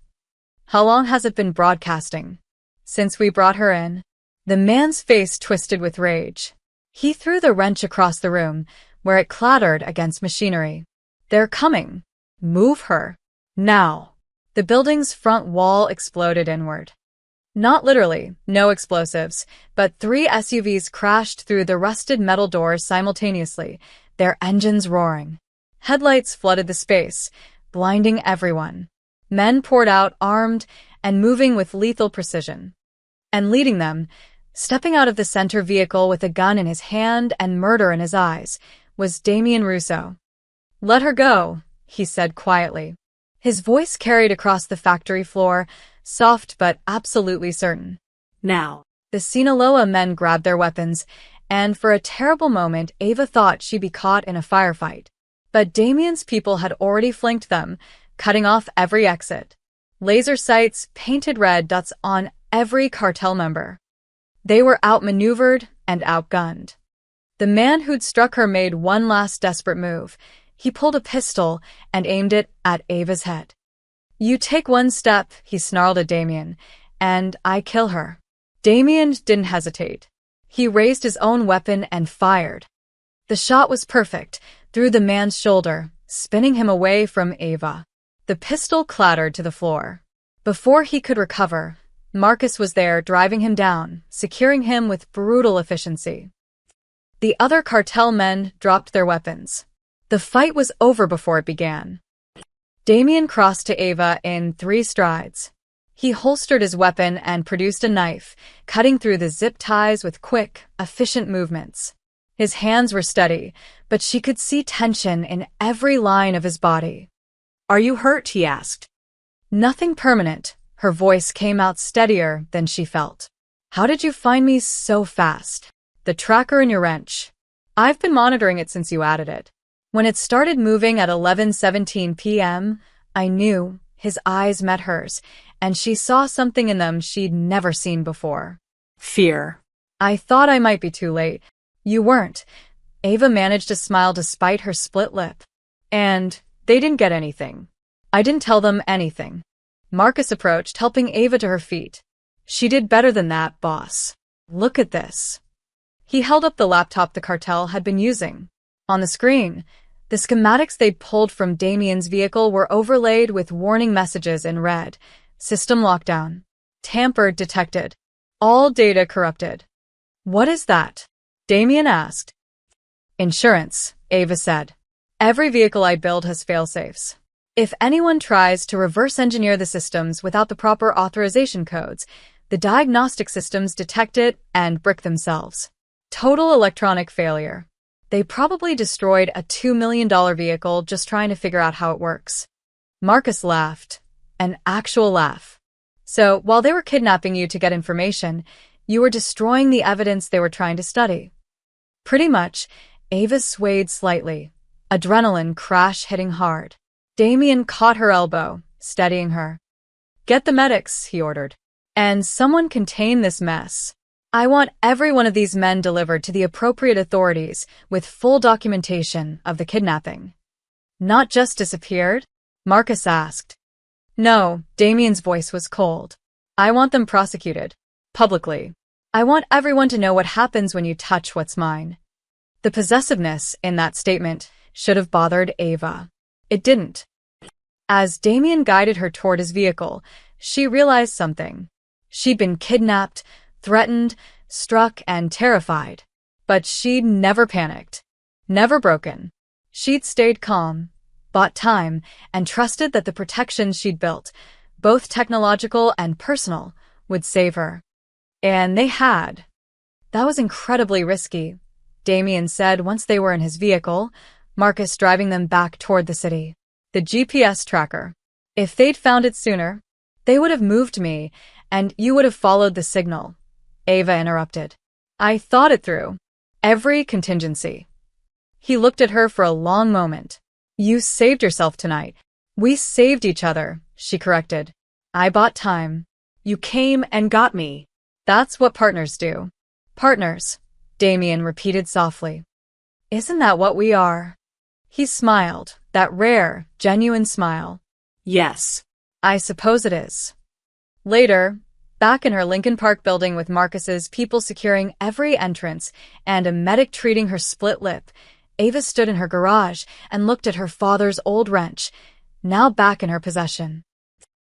How long has it been broadcasting? Since we brought her in. The man's face twisted with rage. He threw the wrench across the room, where it clattered against machinery. They're coming. Move her. Now. The building's front wall exploded inward. Not literally, no explosives, but 3 SUVs crashed through the rusted metal doors simultaneously, their engines roaring. Headlights flooded the space, blinding everyone. Men poured out, armed and moving with lethal precision. And leading them, stepping out of the center vehicle with a gun in his hand and murder in his eyes, was Damien Russo. Let her go, he said quietly. His voice carried across the factory floor, soft but absolutely certain. Now. The Sinaloa men grabbed their weapons, and for a terrible moment Ava thought she'd be caught in a firefight. But Damien's people had already flanked them, cutting off every exit. Laser sights painted red dots on every cartel member. They were outmaneuvered and outgunned. The man who'd struck her made one last desperate move. He pulled a pistol and aimed it at Ava's head. You take one step, he snarled at Damien, and I kill her. Damien didn't hesitate. He raised his own weapon and fired. The shot was perfect, through the man's shoulder, spinning him away from Ava. The pistol clattered to the floor. Before he could recover, Marcus was there, driving him down, securing him with brutal efficiency. The other cartel men dropped their weapons. The fight was over before it began. Damien crossed to Ava in 3 strides. He holstered his weapon and produced a knife, cutting through the zip ties with quick, efficient movements. His hands were steady, but she could see tension in every line of his body. Are you hurt? He asked. Nothing permanent. Her voice came out steadier than she felt. How did you find me so fast? The tracker in your wrench. I've been monitoring it since you added it. When it started moving at 11:17 p.m., I knew. His eyes met hers, and she saw something in them she'd never seen before. Fear. I thought I might be too late. You weren't. Ava managed to smile despite her split lip. And they didn't get anything. I didn't tell them anything. Marcus approached, helping Ava to her feet. She did better than that, boss. Look at this. He held up the laptop the cartel had been using. On the screen, the schematics they'd pulled from Damien's vehicle were overlaid with warning messages in red. System lockdown. Tampered detected. All data corrupted. What is that? Damien asked. Insurance, Ava said. Every vehicle I build has failsafes. If anyone tries to reverse engineer the systems without the proper authorization codes, the diagnostic systems detect it and brick themselves. Total electronic failure. They probably destroyed a $2 million vehicle just trying to figure out how it works. Marcus laughed. An actual laugh. So, while they were kidnapping you to get information, you were destroying the evidence they were trying to study. Pretty much. Ava swayed slightly. Adrenaline crash hitting hard. Damien caught her elbow, steadying her. Get the medics, he ordered. And someone contain this mess. I want every one of these men delivered to the appropriate authorities with full documentation of the kidnapping. Not just disappeared? Marcus asked. No, Damien's voice was cold. I want them prosecuted. Publicly. I want everyone to know what happens when you touch what's mine. The possessiveness in that statement should have bothered Ava. It didn't. As Damien guided her toward his vehicle, she realized something. She'd been kidnapped, threatened, struck, and terrified. But she'd never panicked. Never broken. She'd stayed calm, bought time, and trusted that the protections she'd built, both technological and personal, would save her. And they had. That was incredibly risky, Damien said once they were in his vehicle, Marcus driving them back toward the city. The GPS tracker. If they'd found it sooner, they would have moved me, and you would have followed the signal. Ava interrupted. I thought it through. Every contingency. He looked at her for a long moment. You saved yourself tonight. We saved each other, she corrected. I bought time. You came and got me. That's what partners do. Partners, Damien repeated softly. Isn't that what we are? He smiled, that rare, genuine smile. Yes. I suppose it is. Later, back in her Lincoln Park building with Marcus's people securing every entrance and a medic treating her split lip, Ava stood in her garage and looked at her father's old wrench, now back in her possession.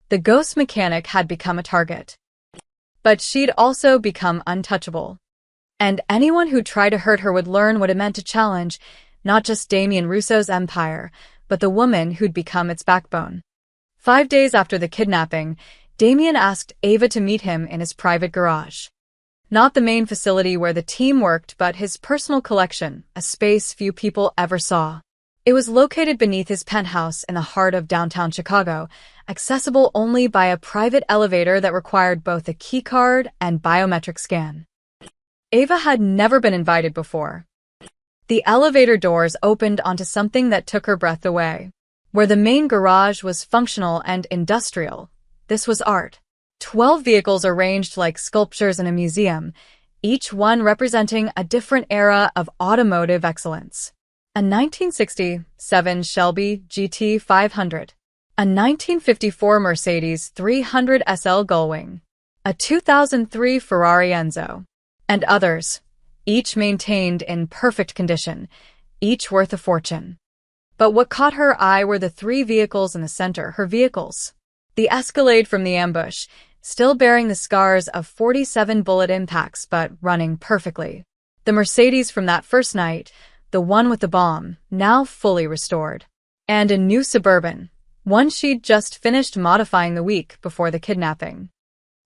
The ghost mechanic had become a target. But she'd also become untouchable. And anyone who tried to hurt her would learn what it meant to challenge not just Damien Russo's empire, but the woman who'd become its backbone. 5 days after the kidnapping, Damien asked Ava to meet him in his private garage. Not the main facility where the team worked, but his personal collection, a space few people ever saw. It was located beneath his penthouse in the heart of downtown Chicago, accessible only by a private elevator that required both a keycard and biometric scan. Ava had never been invited before. The elevator doors opened onto something that took her breath away. Where the main garage was functional and industrial, this was art. 12 vehicles arranged like sculptures in a museum, each one representing a different era of automotive excellence. A 1967 Shelby GT 500, a 1954 Mercedes 300 SL Gullwing, a 2003 Ferrari Enzo, and others, each maintained in perfect condition, each worth a fortune. But what caught her eye were the 3 vehicles in the center, her vehicles. The Escalade from the ambush, still bearing the scars of 47 bullet impacts but running perfectly. The Mercedes from that first night, the one with the bomb, now fully restored. And a new Suburban, one she'd just finished modifying the week before the kidnapping.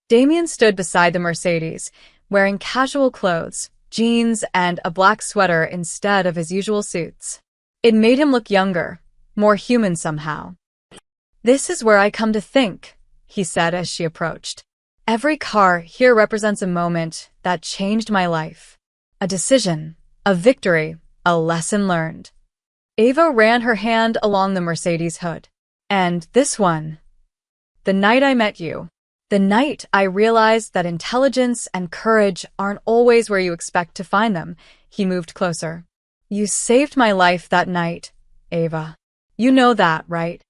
Damien stood beside the Mercedes, wearing casual clothes, jeans, and a black sweater instead of his usual suits. It made him look younger, more human somehow. This is where I come to think, he said as she approached. Every car here represents a moment that changed my life. A decision, a victory, a lesson learned. Ava ran her hand along the Mercedes hood. And this one. The night I met you. The night I realized that intelligence and courage aren't always where you expect to find them. He moved closer. You saved my life that night, Ava. You know that, right?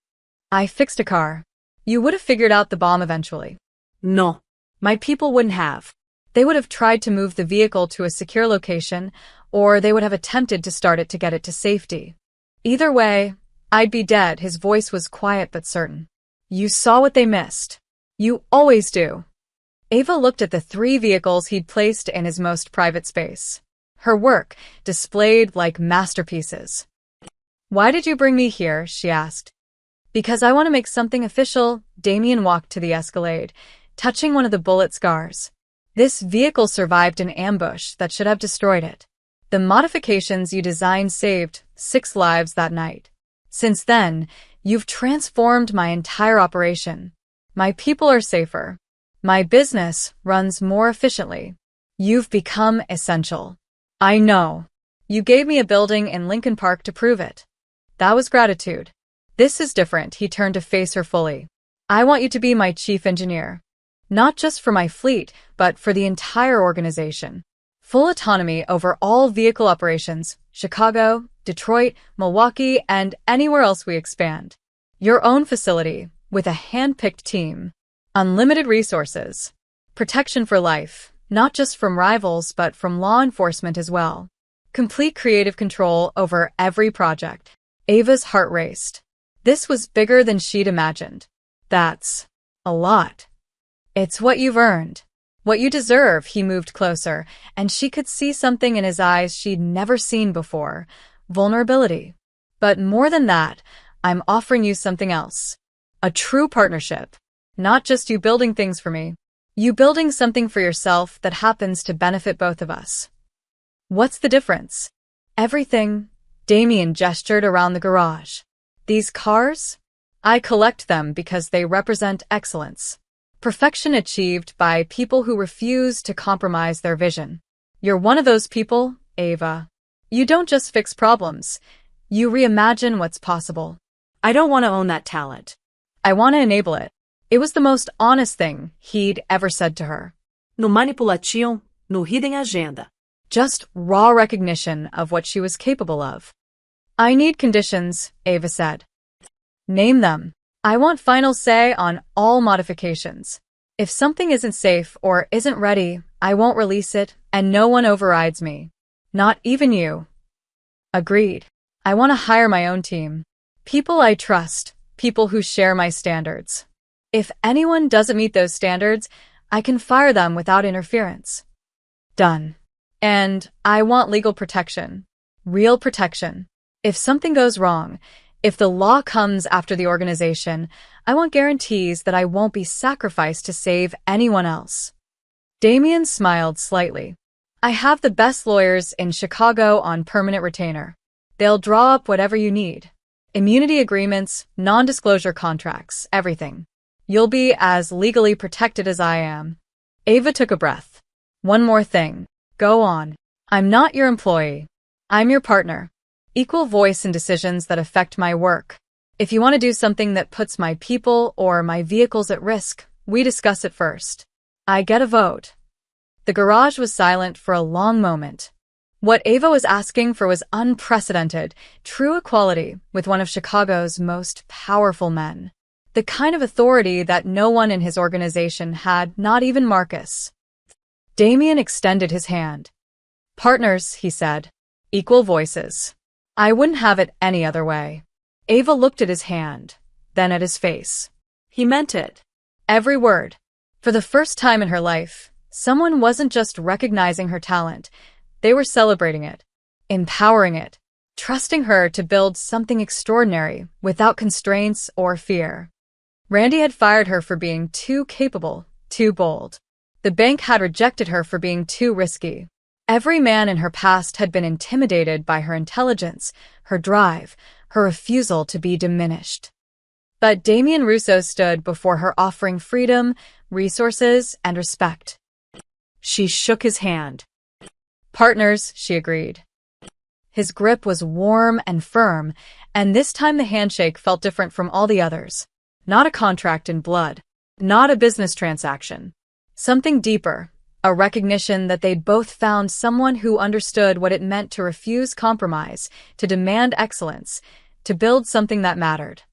I fixed a car. You would have figured out the bomb eventually. No. My people wouldn't have. They would have tried to move the vehicle to a secure location, or they would have attempted to start it to get it to safety. Either way, I'd be dead. His voice was quiet but certain. You saw what they missed. You always do. Ava looked at the 3 vehicles he'd placed in his most private space. Her work, displayed like masterpieces. Why did you bring me here? She asked. Because I want to make something official. Damien walked to the Escalade, touching one of the bullet scars. This vehicle survived an ambush that should have destroyed it. The modifications you designed saved 6 lives that night. Since then, you've transformed my entire operation. My people are safer. My business runs more efficiently. You've become essential. I know. You gave me a building in Lincoln Park to prove it. That was gratitude. This is different. He turned to face her fully. I want you to be my chief engineer. Not just for my fleet, but for the entire organization. Full autonomy over all vehicle operations, Chicago, Detroit, Milwaukee, and anywhere else we expand. Your own facility, with a hand-picked team. Unlimited resources. Protection for life, not just from rivals, but from law enforcement as well. Complete creative control over every project. Ava's heart raced. This was bigger than she'd imagined. That's a lot. It's what you've earned. What you deserve. He moved closer, and she could see something in his eyes she'd never seen before. vulnerability. But more than that, I'm offering you something else. A true partnership. Not just you building things for me. You building something for yourself that happens to benefit both of us. What's the difference? Everything. Damien gestured around the garage. These cars? I collect them because they represent excellence. Perfection achieved by people who refuse to compromise their vision. You're one of those people, Ava. You don't just fix problems. You reimagine what's possible. I don't want to own that talent. I want to enable it. It was the most honest thing he'd ever said to her. No manipulation, no hidden agenda. Just raw recognition of what she was capable of. I need conditions, Ava said. Name them. I want final say on all modifications. If something isn't safe or isn't ready, I won't release it, and no one overrides me. Not even you. Agreed. I want to hire my own team. People I trust, people who share my standards. If anyone doesn't meet those standards, I can fire them without interference. Done. And I want legal protection. Real protection. If something goes wrong, if the law comes after the organization, I want guarantees that I won't be sacrificed to save anyone else. Damien smiled slightly. I have the best lawyers in Chicago on permanent retainer. They'll draw up whatever you need. Immunity agreements, non-disclosure contracts, everything. You'll be as legally protected as I am. Ava took a breath. One more thing. Go on. I'm not your employee. I'm your partner. Equal voice in decisions that affect my work. If you want to do something that puts my people or my vehicles at risk, we discuss it first. I get a vote. The garage was silent for a long moment. What Ava was asking for was unprecedented, true equality with one of Chicago's most powerful men. The kind of authority that no one in his organization had, not even Marcus. Damien extended his hand. Partners, he said. Equal voices. I wouldn't have it any other way. Ava looked at his hand, then at his face. He meant it. Every word. For the first time in her life, someone wasn't just recognizing her talent. They were celebrating it, empowering it, trusting her to build something extraordinary without constraints or fear. Randy had fired her for being too capable, too bold. The bank had rejected her for being too risky. Every man in her past had been intimidated by her intelligence, her drive, her refusal to be diminished. But Damien Russo stood before her offering freedom, resources, and respect. She shook his hand. Partners, she agreed. His grip was warm and firm, and this time the handshake felt different from all the others. Not a contract in blood. Not a business transaction. Something deeper. A recognition that they'd both found someone who understood what it meant to refuse compromise, to demand excellence, to build something that mattered.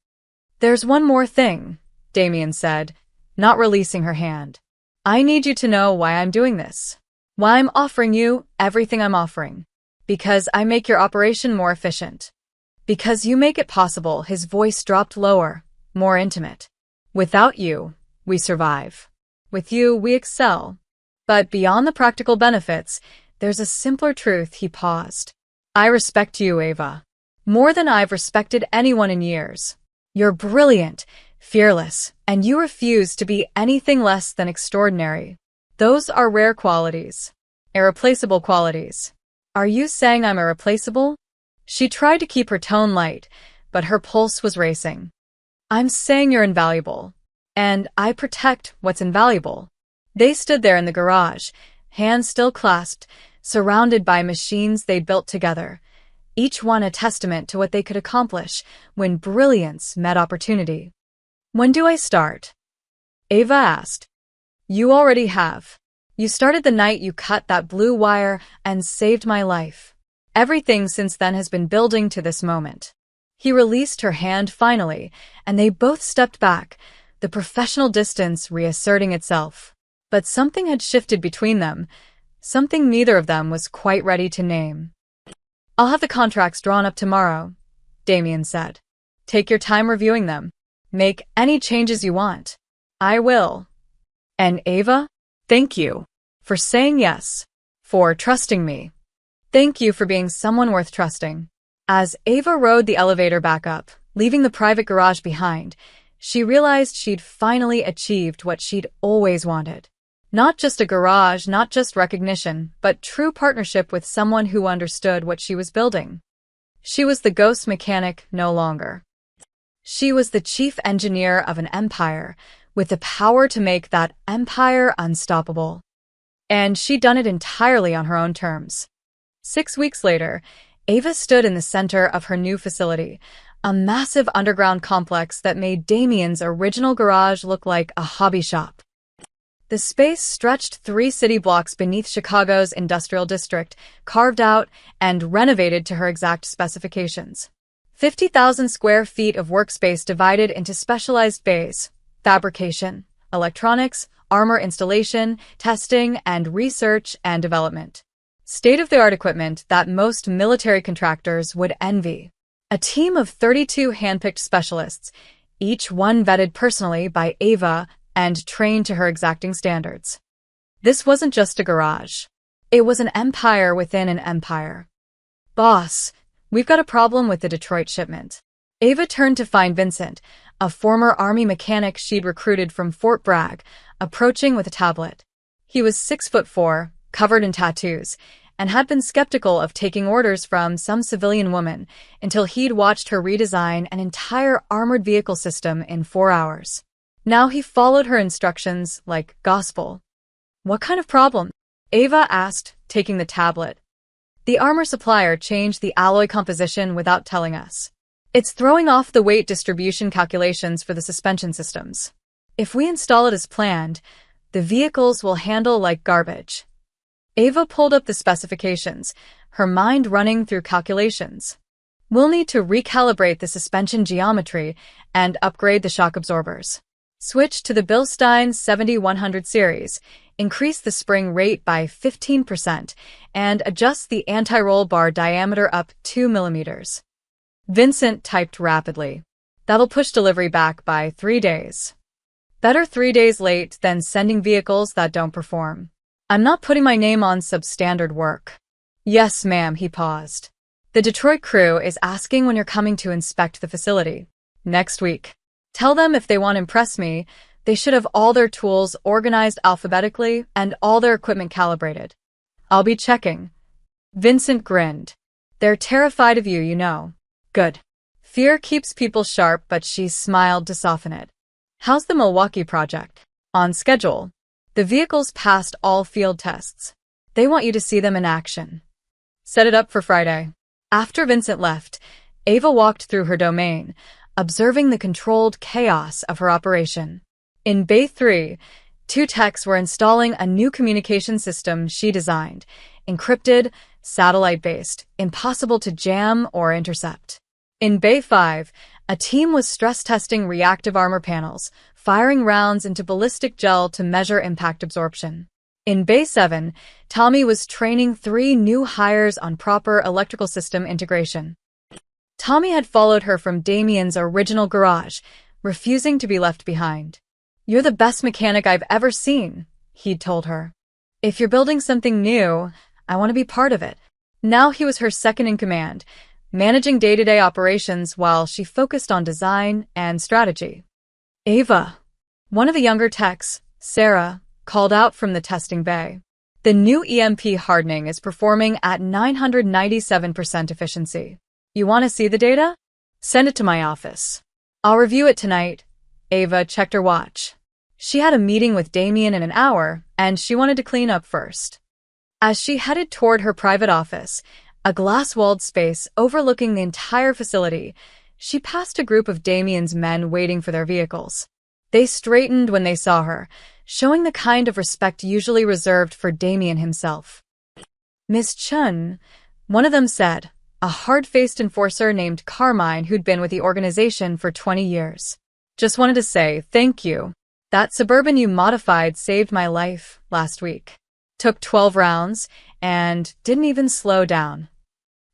There's one more thing, Damien said, not releasing her hand. I need you to know why I'm doing this. Why I'm offering you everything I'm offering. Because I make your operation more efficient. Because you make it possible. His voice dropped lower, more intimate. Without you, we survive. With you, we excel. But beyond the practical benefits, there's a simpler truth. He paused. I respect you, Ava. More than I've respected anyone in years. You're brilliant, fearless, and you refuse to be anything less than extraordinary. Those are rare qualities. Irreplaceable qualities. Are you saying I'm irreplaceable? She tried to keep her tone light, but her pulse was racing. I'm saying you're invaluable. And I protect what's invaluable. They stood there in the garage, hands still clasped, surrounded by machines they'd built together, each one a testament to what they could accomplish when brilliance met opportunity. When do I start? Ava asked. You already have. You started the night you cut that blue wire and saved my life. Everything since then has been building to this moment. He released her hand finally, and they both stepped back, the professional distance reasserting itself. But something had shifted between them, something neither of them was quite ready to name. I'll have the contracts drawn up tomorrow, Damien said. Take your time reviewing them. Make any changes you want. I will. And Ava? Thank you for saying yes, for trusting me. Thank you for being someone worth trusting. As Ava rode the elevator back up, leaving the private garage behind, she realized she'd finally achieved what she'd always wanted. Not just a garage, not just recognition, but true partnership with someone who understood what she was building. She was the ghost mechanic no longer. She was the chief engineer of an empire, with the power to make that empire unstoppable. And she'd done it entirely on her own terms. 6 weeks later, Ava stood in the center of her new facility, a massive underground complex that made Damien's original garage look like a hobby shop. The space stretched 3 city blocks beneath Chicago's industrial district, carved out and renovated to her exact specifications. 50,000 square feet of workspace divided into specialized bays: fabrication, electronics, armor installation, testing, and research and development. State-of-the-art equipment that most military contractors would envy. A team of 32 handpicked specialists, each one vetted personally by Ava and trained to her exacting standards. This wasn't just a garage. It was an empire within an empire. "Boss, we've got a problem with the Detroit shipment." Ava turned to find Vincent, a former Army mechanic she'd recruited from Fort Bragg, approaching with a tablet. He was 6'4", covered in tattoos, and had been skeptical of taking orders from some civilian woman until he'd watched her redesign an entire armored vehicle system in 4 hours. Now he followed her instructions like gospel. "What kind of problem?" Ava asked, taking the tablet. "The armor supplier changed the alloy composition without telling us. It's throwing off the weight distribution calculations for the suspension systems. If we install it as planned, the vehicles will handle like garbage." Ava pulled up the specifications, her mind running through calculations. "We'll need to recalibrate the suspension geometry and upgrade the shock absorbers. Switch to the Bilstein 7100 series, increase the spring rate by 15%, and adjust the anti-roll bar diameter up 2 millimeters." Vincent typed rapidly. "That'll push delivery back by 3 days. Better 3 days late than sending vehicles that don't perform. I'm not putting my name on substandard work." "Yes, ma'am," he paused. "The Detroit crew is asking when you're coming to inspect the facility. Next week. Tell them if they want to impress me, they should have all their tools organized alphabetically and all their equipment calibrated. I'll be checking." Vincent grinned. "They're terrified of you, you know." "Good. Fear keeps people sharp," but she smiled to soften it. "How's the Milwaukee project?" "On schedule. The vehicles passed all field tests. They want you to see them in action." "Set it up for Friday." After Vincent left, Ava walked through her domain, observing the controlled chaos of her operation. In Bay 3, 2 techs were installing a new communication system she designed, encrypted, satellite-based, impossible to jam or intercept. In Bay 5, a team was stress-testing reactive armor panels, firing rounds into ballistic gel to measure impact absorption. In Bay 7, Tommy was training 3 new hires on proper electrical system integration. Tommy had followed her from Damien's original garage, refusing to be left behind. "You're the best mechanic I've ever seen," he'd told her. "If you're building something new, I want to be part of it." Now he was her second in command, managing day-to-day operations while she focused on design and strategy. "Ava," one of the younger techs, Sarah, called out from the testing bay. "The new EMP hardening is performing at 997% efficiency. You want to see the data? Send it to my office. I'll review it tonight." Ava checked her watch. She had a meeting with Damien in an hour, and she wanted to clean up first. As she headed toward her private office, a glass-walled space overlooking the entire facility, she passed a group of Damien's men waiting for their vehicles. They straightened when they saw her, showing the kind of respect usually reserved for Damien himself. "Miss Chun," one of them said, a hard-faced enforcer named Carmine who'd been with the organization for 20 years. "Just wanted to say thank you. That Suburban you modified saved my life last week. Took 12 rounds and didn't even slow down."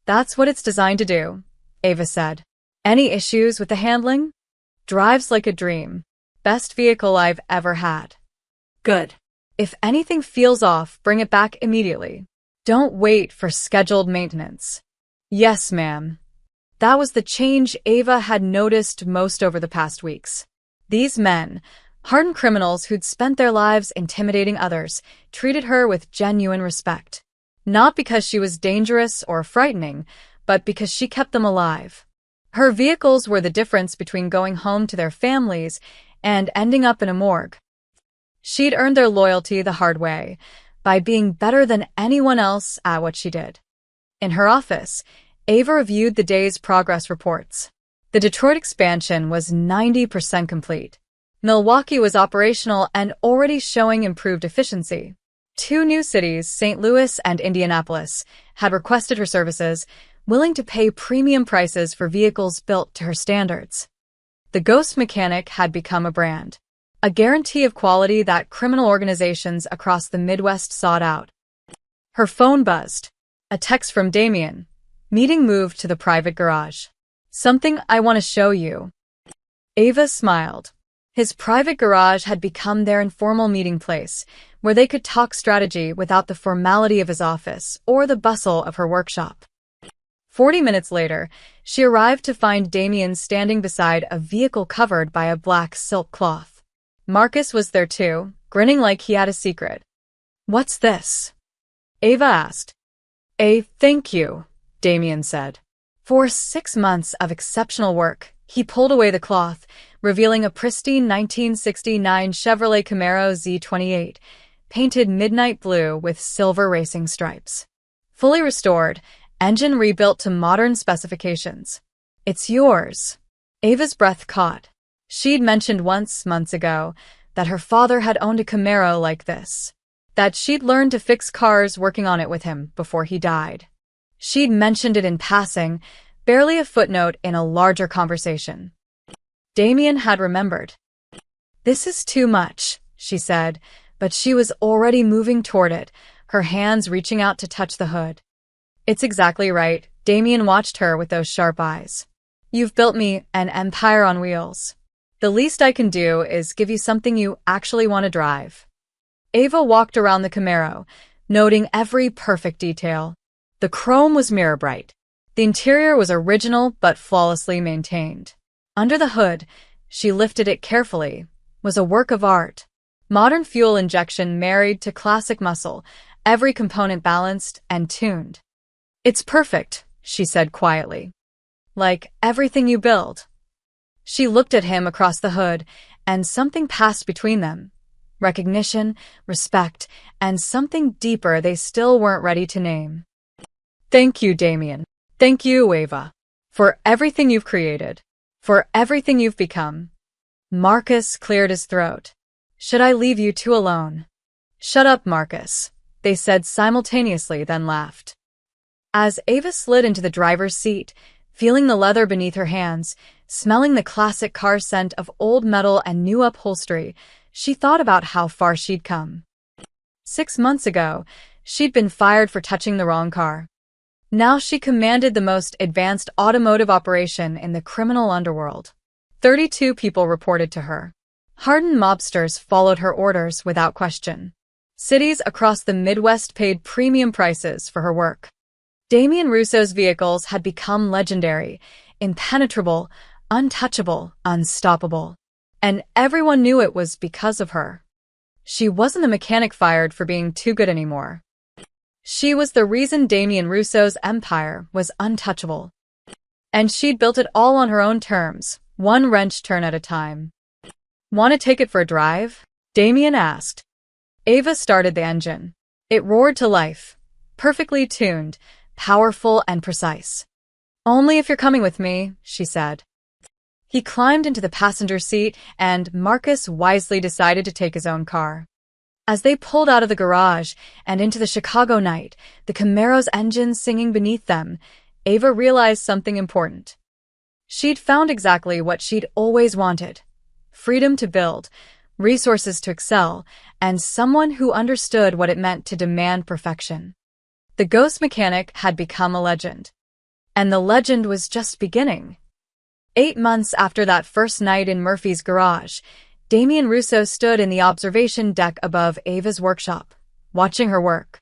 "That's what it's designed to do," Ava said. "Any issues with the handling?" "Drives like a dream. Best vehicle I've ever had." "Good. If anything feels off, bring it back immediately. Don't wait for scheduled maintenance." "Yes, ma'am." That was the change Ava had noticed most over the past weeks. These men, hardened criminals who'd spent their lives intimidating others, treated her with genuine respect. Not because she was dangerous or frightening, but because she kept them alive. Her vehicles were the difference between going home to their families and ending up in a morgue. She'd earned their loyalty the hard way, by being better than anyone else at what she did. In her office, Ava reviewed the day's progress reports. The Detroit expansion was 90% complete. Milwaukee was operational and already showing improved efficiency. 2 new cities, St. Louis and Indianapolis, had requested her services, willing to pay premium prices for vehicles built to her standards. The Ghost Mechanic had become a brand, a guarantee of quality that criminal organizations across the Midwest sought out. Her phone buzzed. A text from Damien. Meeting moved to the private garage. Something I want to show you. Ava smiled. His private garage had become their informal meeting place, where they could talk strategy without the formality of his office or the bustle of her workshop. 40 minutes later, she arrived to find Damien standing beside a vehicle covered by a black silk cloth. Marcus was there too, grinning like he had a secret. "What's this?" Ava asked. "A thank you," Damien said. For 6 months of exceptional work, he pulled away the cloth, revealing a pristine 1969 Chevrolet Camaro Z28, painted midnight blue with silver racing stripes. Fully restored, engine rebuilt to modern specifications. "It's yours." Ava's breath caught. She'd mentioned once, months ago, that her father had owned a Camaro like this, that she'd learned to fix cars working on it with him before he died. She'd mentioned it in passing, barely a footnote in a larger conversation. Damien had remembered. "This is too much," she said, but she was already moving toward it, her hands reaching out to touch the hood. "It's exactly right," Damien watched her with those sharp eyes. "You've built me an empire on wheels. The least I can do is give you something you actually want to drive." Ava walked around the Camaro, noting every perfect detail. The chrome was mirror bright. The interior was original but flawlessly maintained. Under the hood, she lifted it carefully, was a work of art. Modern fuel injection married to classic muscle, every component balanced and tuned. "It's perfect," she said quietly. "Like everything you build." She looked at him across the hood, and something passed between them. Recognition, respect, and something deeper they still weren't ready to name. "Thank you, Damien. Thank you, Ava. For everything you've created. For everything you've become." Marcus cleared his throat. "Should I leave you two alone?" "Shut up, Marcus," they said simultaneously, then laughed. As Ava slid into the driver's seat, feeling the leather beneath her hands, smelling the classic car scent of old metal and new upholstery, she thought about how far she'd come. 6 months ago, she'd been fired for touching the wrong car. Now she commanded the most advanced automotive operation in the criminal underworld. 32 people reported to her. Hardened mobsters followed her orders without question. Cities across the Midwest paid premium prices for her work. Damien Russo's vehicles had become legendary, impenetrable, untouchable, unstoppable. And everyone knew it was because of her. She wasn't the mechanic fired for being too good anymore. She was the reason Damien Russo's empire was untouchable. And she'd built it all on her own terms, one wrench turn at a time. "Want to take it for a drive?" Damien asked. Ava started the engine. It roared to life, perfectly tuned, powerful and precise. "Only if you're coming with me," she said. He climbed into the passenger seat, and Marcus wisely decided to take his own car. As they pulled out of the garage and into the Chicago night, the Camaro's engine singing beneath them, Ava realized something important. She'd found exactly what she'd always wanted: freedom to build, resources to excel, and someone who understood what it meant to demand perfection. The Ghost Mechanic had become a legend. And the legend was just beginning. 8 months after that first night in Murphy's garage, Damien Russo stood in the observation deck above Ava's workshop, watching her work.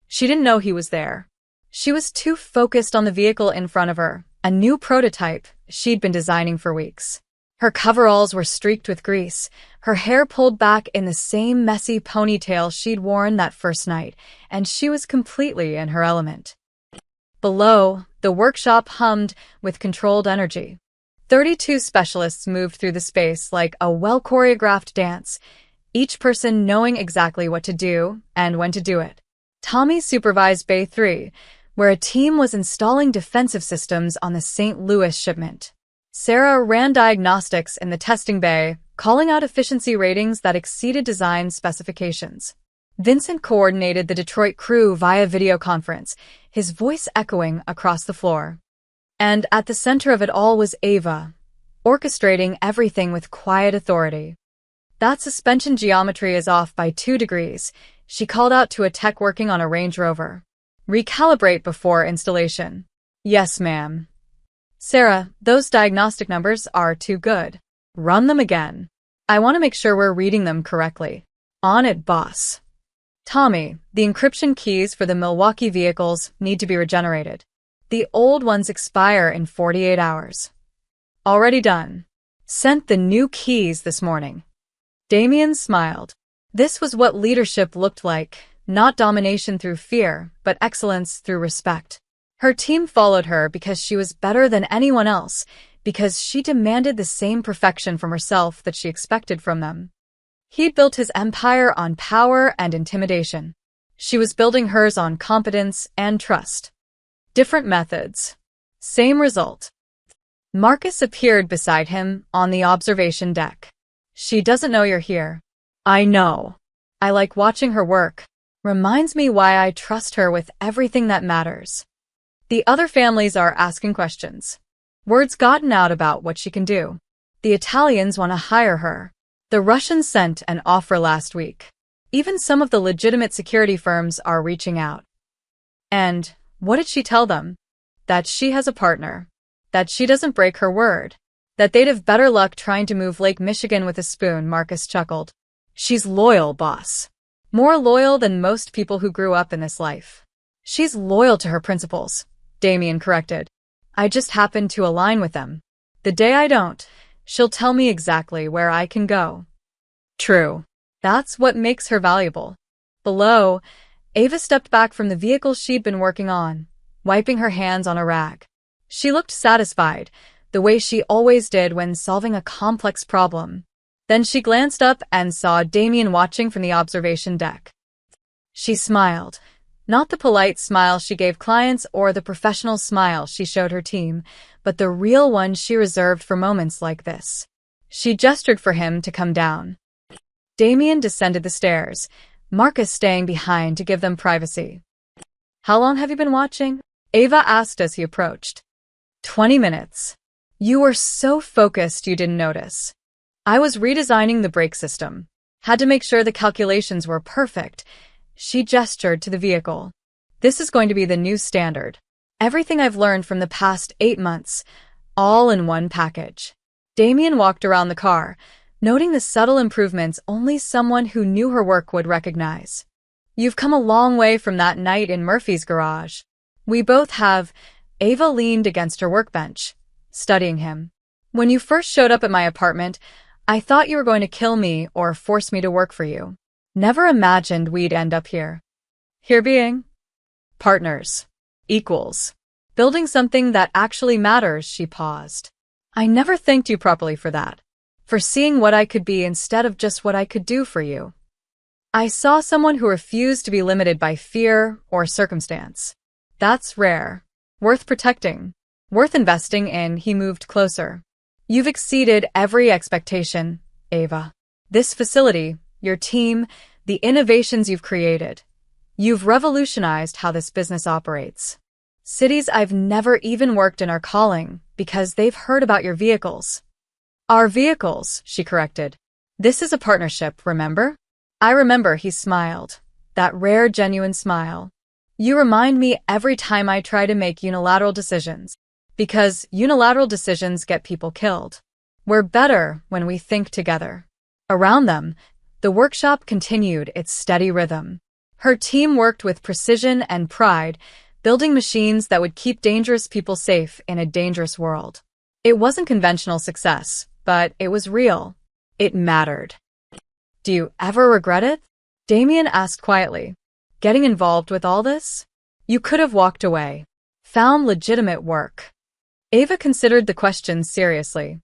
She didn't know he was there. She was too focused on the vehicle in front of her, a new prototype she'd been designing for weeks. Her coveralls were streaked with grease, her hair pulled back in the same messy ponytail she'd worn that first night, and she was completely in her element. Below, the workshop hummed with controlled energy. 32 specialists moved through the space like a well-choreographed dance, each person knowing exactly what to do and when to do it. Tommy supervised Bay 3, where a team was installing defensive systems on the St. Louis shipment. Sarah ran diagnostics in the testing bay, calling out efficiency ratings that exceeded design specifications. Vincent coordinated the Detroit crew via video conference, his voice echoing across the floor. And at the center of it all was Ava, orchestrating everything with quiet authority. That suspension geometry is off by 2 degrees, she called out to a tech working on a Range Rover. Recalibrate before installation. Yes, ma'am. Sarah, those diagnostic numbers are too good. Run them again. I want to make sure we're reading them correctly. On it, boss. Tommy, the encryption keys for the Milwaukee vehicles need to be regenerated. The old ones expire in 48 hours. Already done. Sent the new keys this morning. Damien smiled. This was what leadership looked like, not domination through fear, but excellence through respect. Her team followed her because she was better than anyone else, because she demanded the same perfection from herself that she expected from them. He'd built his empire on power and intimidation. She was building hers on competence and trust. Different methods. Same result. Marcus appeared beside him on the observation deck. She doesn't know you're here. I know. I like watching her work. Reminds me why I trust her with everything that matters. The other families are asking questions. Word's gotten out about what she can do. The Italians want to hire her. The Russians sent an offer last week. Even some of the legitimate security firms are reaching out. And what did she tell them? That she has a partner. That she doesn't break her word. That they'd have better luck trying to move Lake Michigan with a spoon, Marcus chuckled. She's loyal, boss. More loyal than most people who grew up in this life. She's loyal to her principles, Damien corrected. I just happen to align with them. The day I don't, she'll tell me exactly where I can go. True. That's what makes her valuable. Below, Ava stepped back from the vehicle she'd been working on, wiping her hands on a rag. She looked satisfied, the way she always did when solving a complex problem. Then she glanced up and saw Damien watching from the observation deck. She smiled. Not the polite smile she gave clients or the professional smile she showed her team, but the real one she reserved for moments like this. She gestured for him to come down. Damien descended the stairs, Marcus staying behind to give them privacy. How long have you been watching? Ava asked as he approached. 20 minutes. You were so focused you didn't notice. I was redesigning the brake system. Had to make sure the calculations were perfect. She gestured to the vehicle. This is going to be the new standard. Everything I've learned from the past 8 months, all in one package. Damien walked around the car, noting the subtle improvements only someone who knew her work would recognize. You've come a long way from that night in Murphy's garage. We both have. Ava leaned against her workbench, studying him. When you first showed up at my apartment, I thought you were going to kill me or force me to work for you. Never imagined we'd end up here. Here being? Partners. Equals. Building something that actually matters, she paused. I never thanked you properly for that. For seeing what I could be instead of just what I could do for you. I saw someone who refused to be limited by fear or circumstance. That's rare. Worth protecting. Worth investing in. He moved closer. You've exceeded every expectation, Ava. This facility, your team, the innovations you've created. You've revolutionized how this business operates. Cities I've never even worked in are calling because they've heard about your vehicles. Our vehicles, she corrected. This is a partnership, remember? I remember, he smiled. That rare, genuine smile. You remind me every time I try to make unilateral decisions. Because unilateral decisions get people killed. We're better when we think together. Around them, the workshop continued its steady rhythm. Her team worked with precision and pride, building machines that would keep dangerous people safe in a dangerous world. It wasn't conventional success, but it was real. It mattered. Do you ever regret it? Damien asked quietly. Getting involved with all this? You could have walked away. Found legitimate work. Ava considered the question seriously.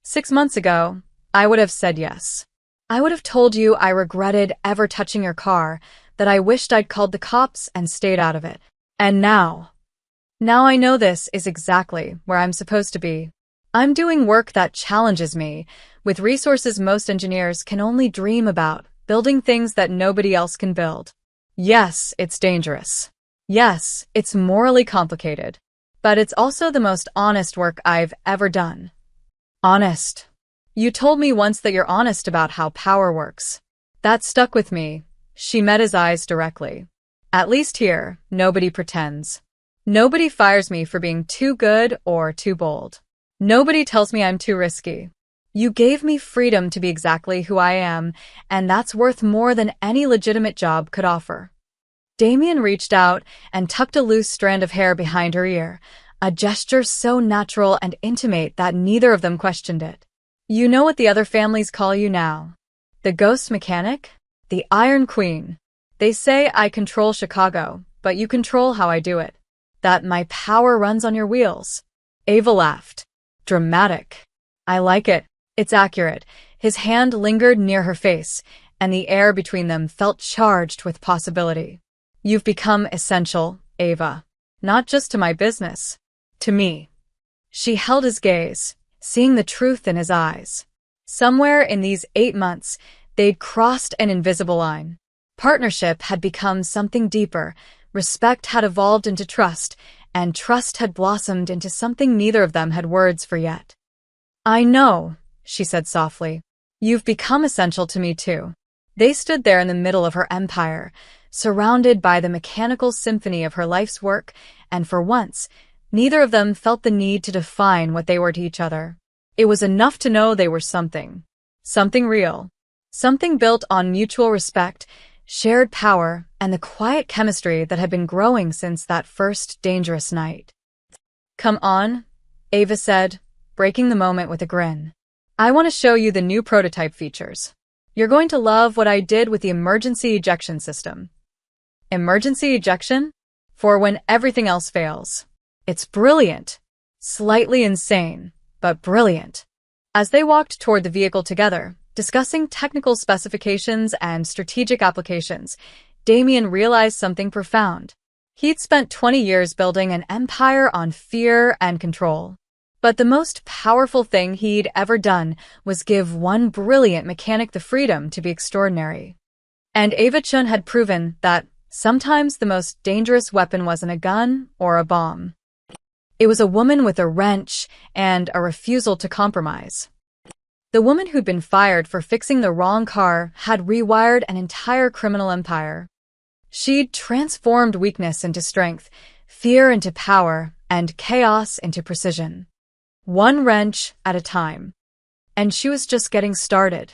6 months ago, I would have said yes. I would have told you I regretted ever touching your car, that I wished I'd called the cops and stayed out of it. And now I know this is exactly where I'm supposed to be. I'm doing work that challenges me, with resources most engineers can only dream about, building things that nobody else can build. Yes, it's dangerous. Yes, it's morally complicated. But it's also the most honest work I've ever done. Honest. You told me once that you're honest about how power works. That stuck with me. She met his eyes directly. At least here, nobody pretends. Nobody fires me for being too good or too bold. Nobody tells me I'm too risky. You gave me freedom to be exactly who I am, and that's worth more than any legitimate job could offer. Damien reached out and tucked a loose strand of hair behind her ear, a gesture so natural and intimate that neither of them questioned it. You know what the other families call you now? The Ghost Mechanic? The Iron Queen. They say I control Chicago, but you control how I do it. That my power runs on your wheels. Ava laughed. Dramatic. I like it. It's accurate. His hand lingered near her face, and the air between them felt charged with possibility. You've become essential, Ava. Not just to my business. To me. She held his gaze, seeing the truth in his eyes. Somewhere in these 8 months, they'd crossed an invisible line. Partnership had become something deeper, respect had evolved into trust, and trust had blossomed into something neither of them had words for yet. I know, she said softly. You've become essential to me too. They stood there in the middle of her empire, surrounded by the mechanical symphony of her life's work, and for once, neither of them felt the need to define what they were to each other. It was enough to know they were something. Something real. Something built on mutual respect, shared power, and the quiet chemistry that had been growing since that first dangerous night. Come on, Ava said, breaking the moment with a grin. I want to show you the new prototype features. You're going to love what I did with the emergency ejection system. Emergency ejection? For when everything else fails. It's brilliant. Slightly insane, but brilliant. As they walked toward the vehicle together, discussing technical specifications and strategic applications, Damien realized something profound. He'd spent 20 years building an empire on fear and control. But the most powerful thing he'd ever done was give one brilliant mechanic the freedom to be extraordinary. And Ava Chun had proven that sometimes the most dangerous weapon wasn't a gun or a bomb. It was a woman with a wrench and a refusal to compromise. The woman who'd been fired for fixing the wrong car had rewired an entire criminal empire. She'd transformed weakness into strength, fear into power, and chaos into precision. One wrench at a time. And she was just getting started.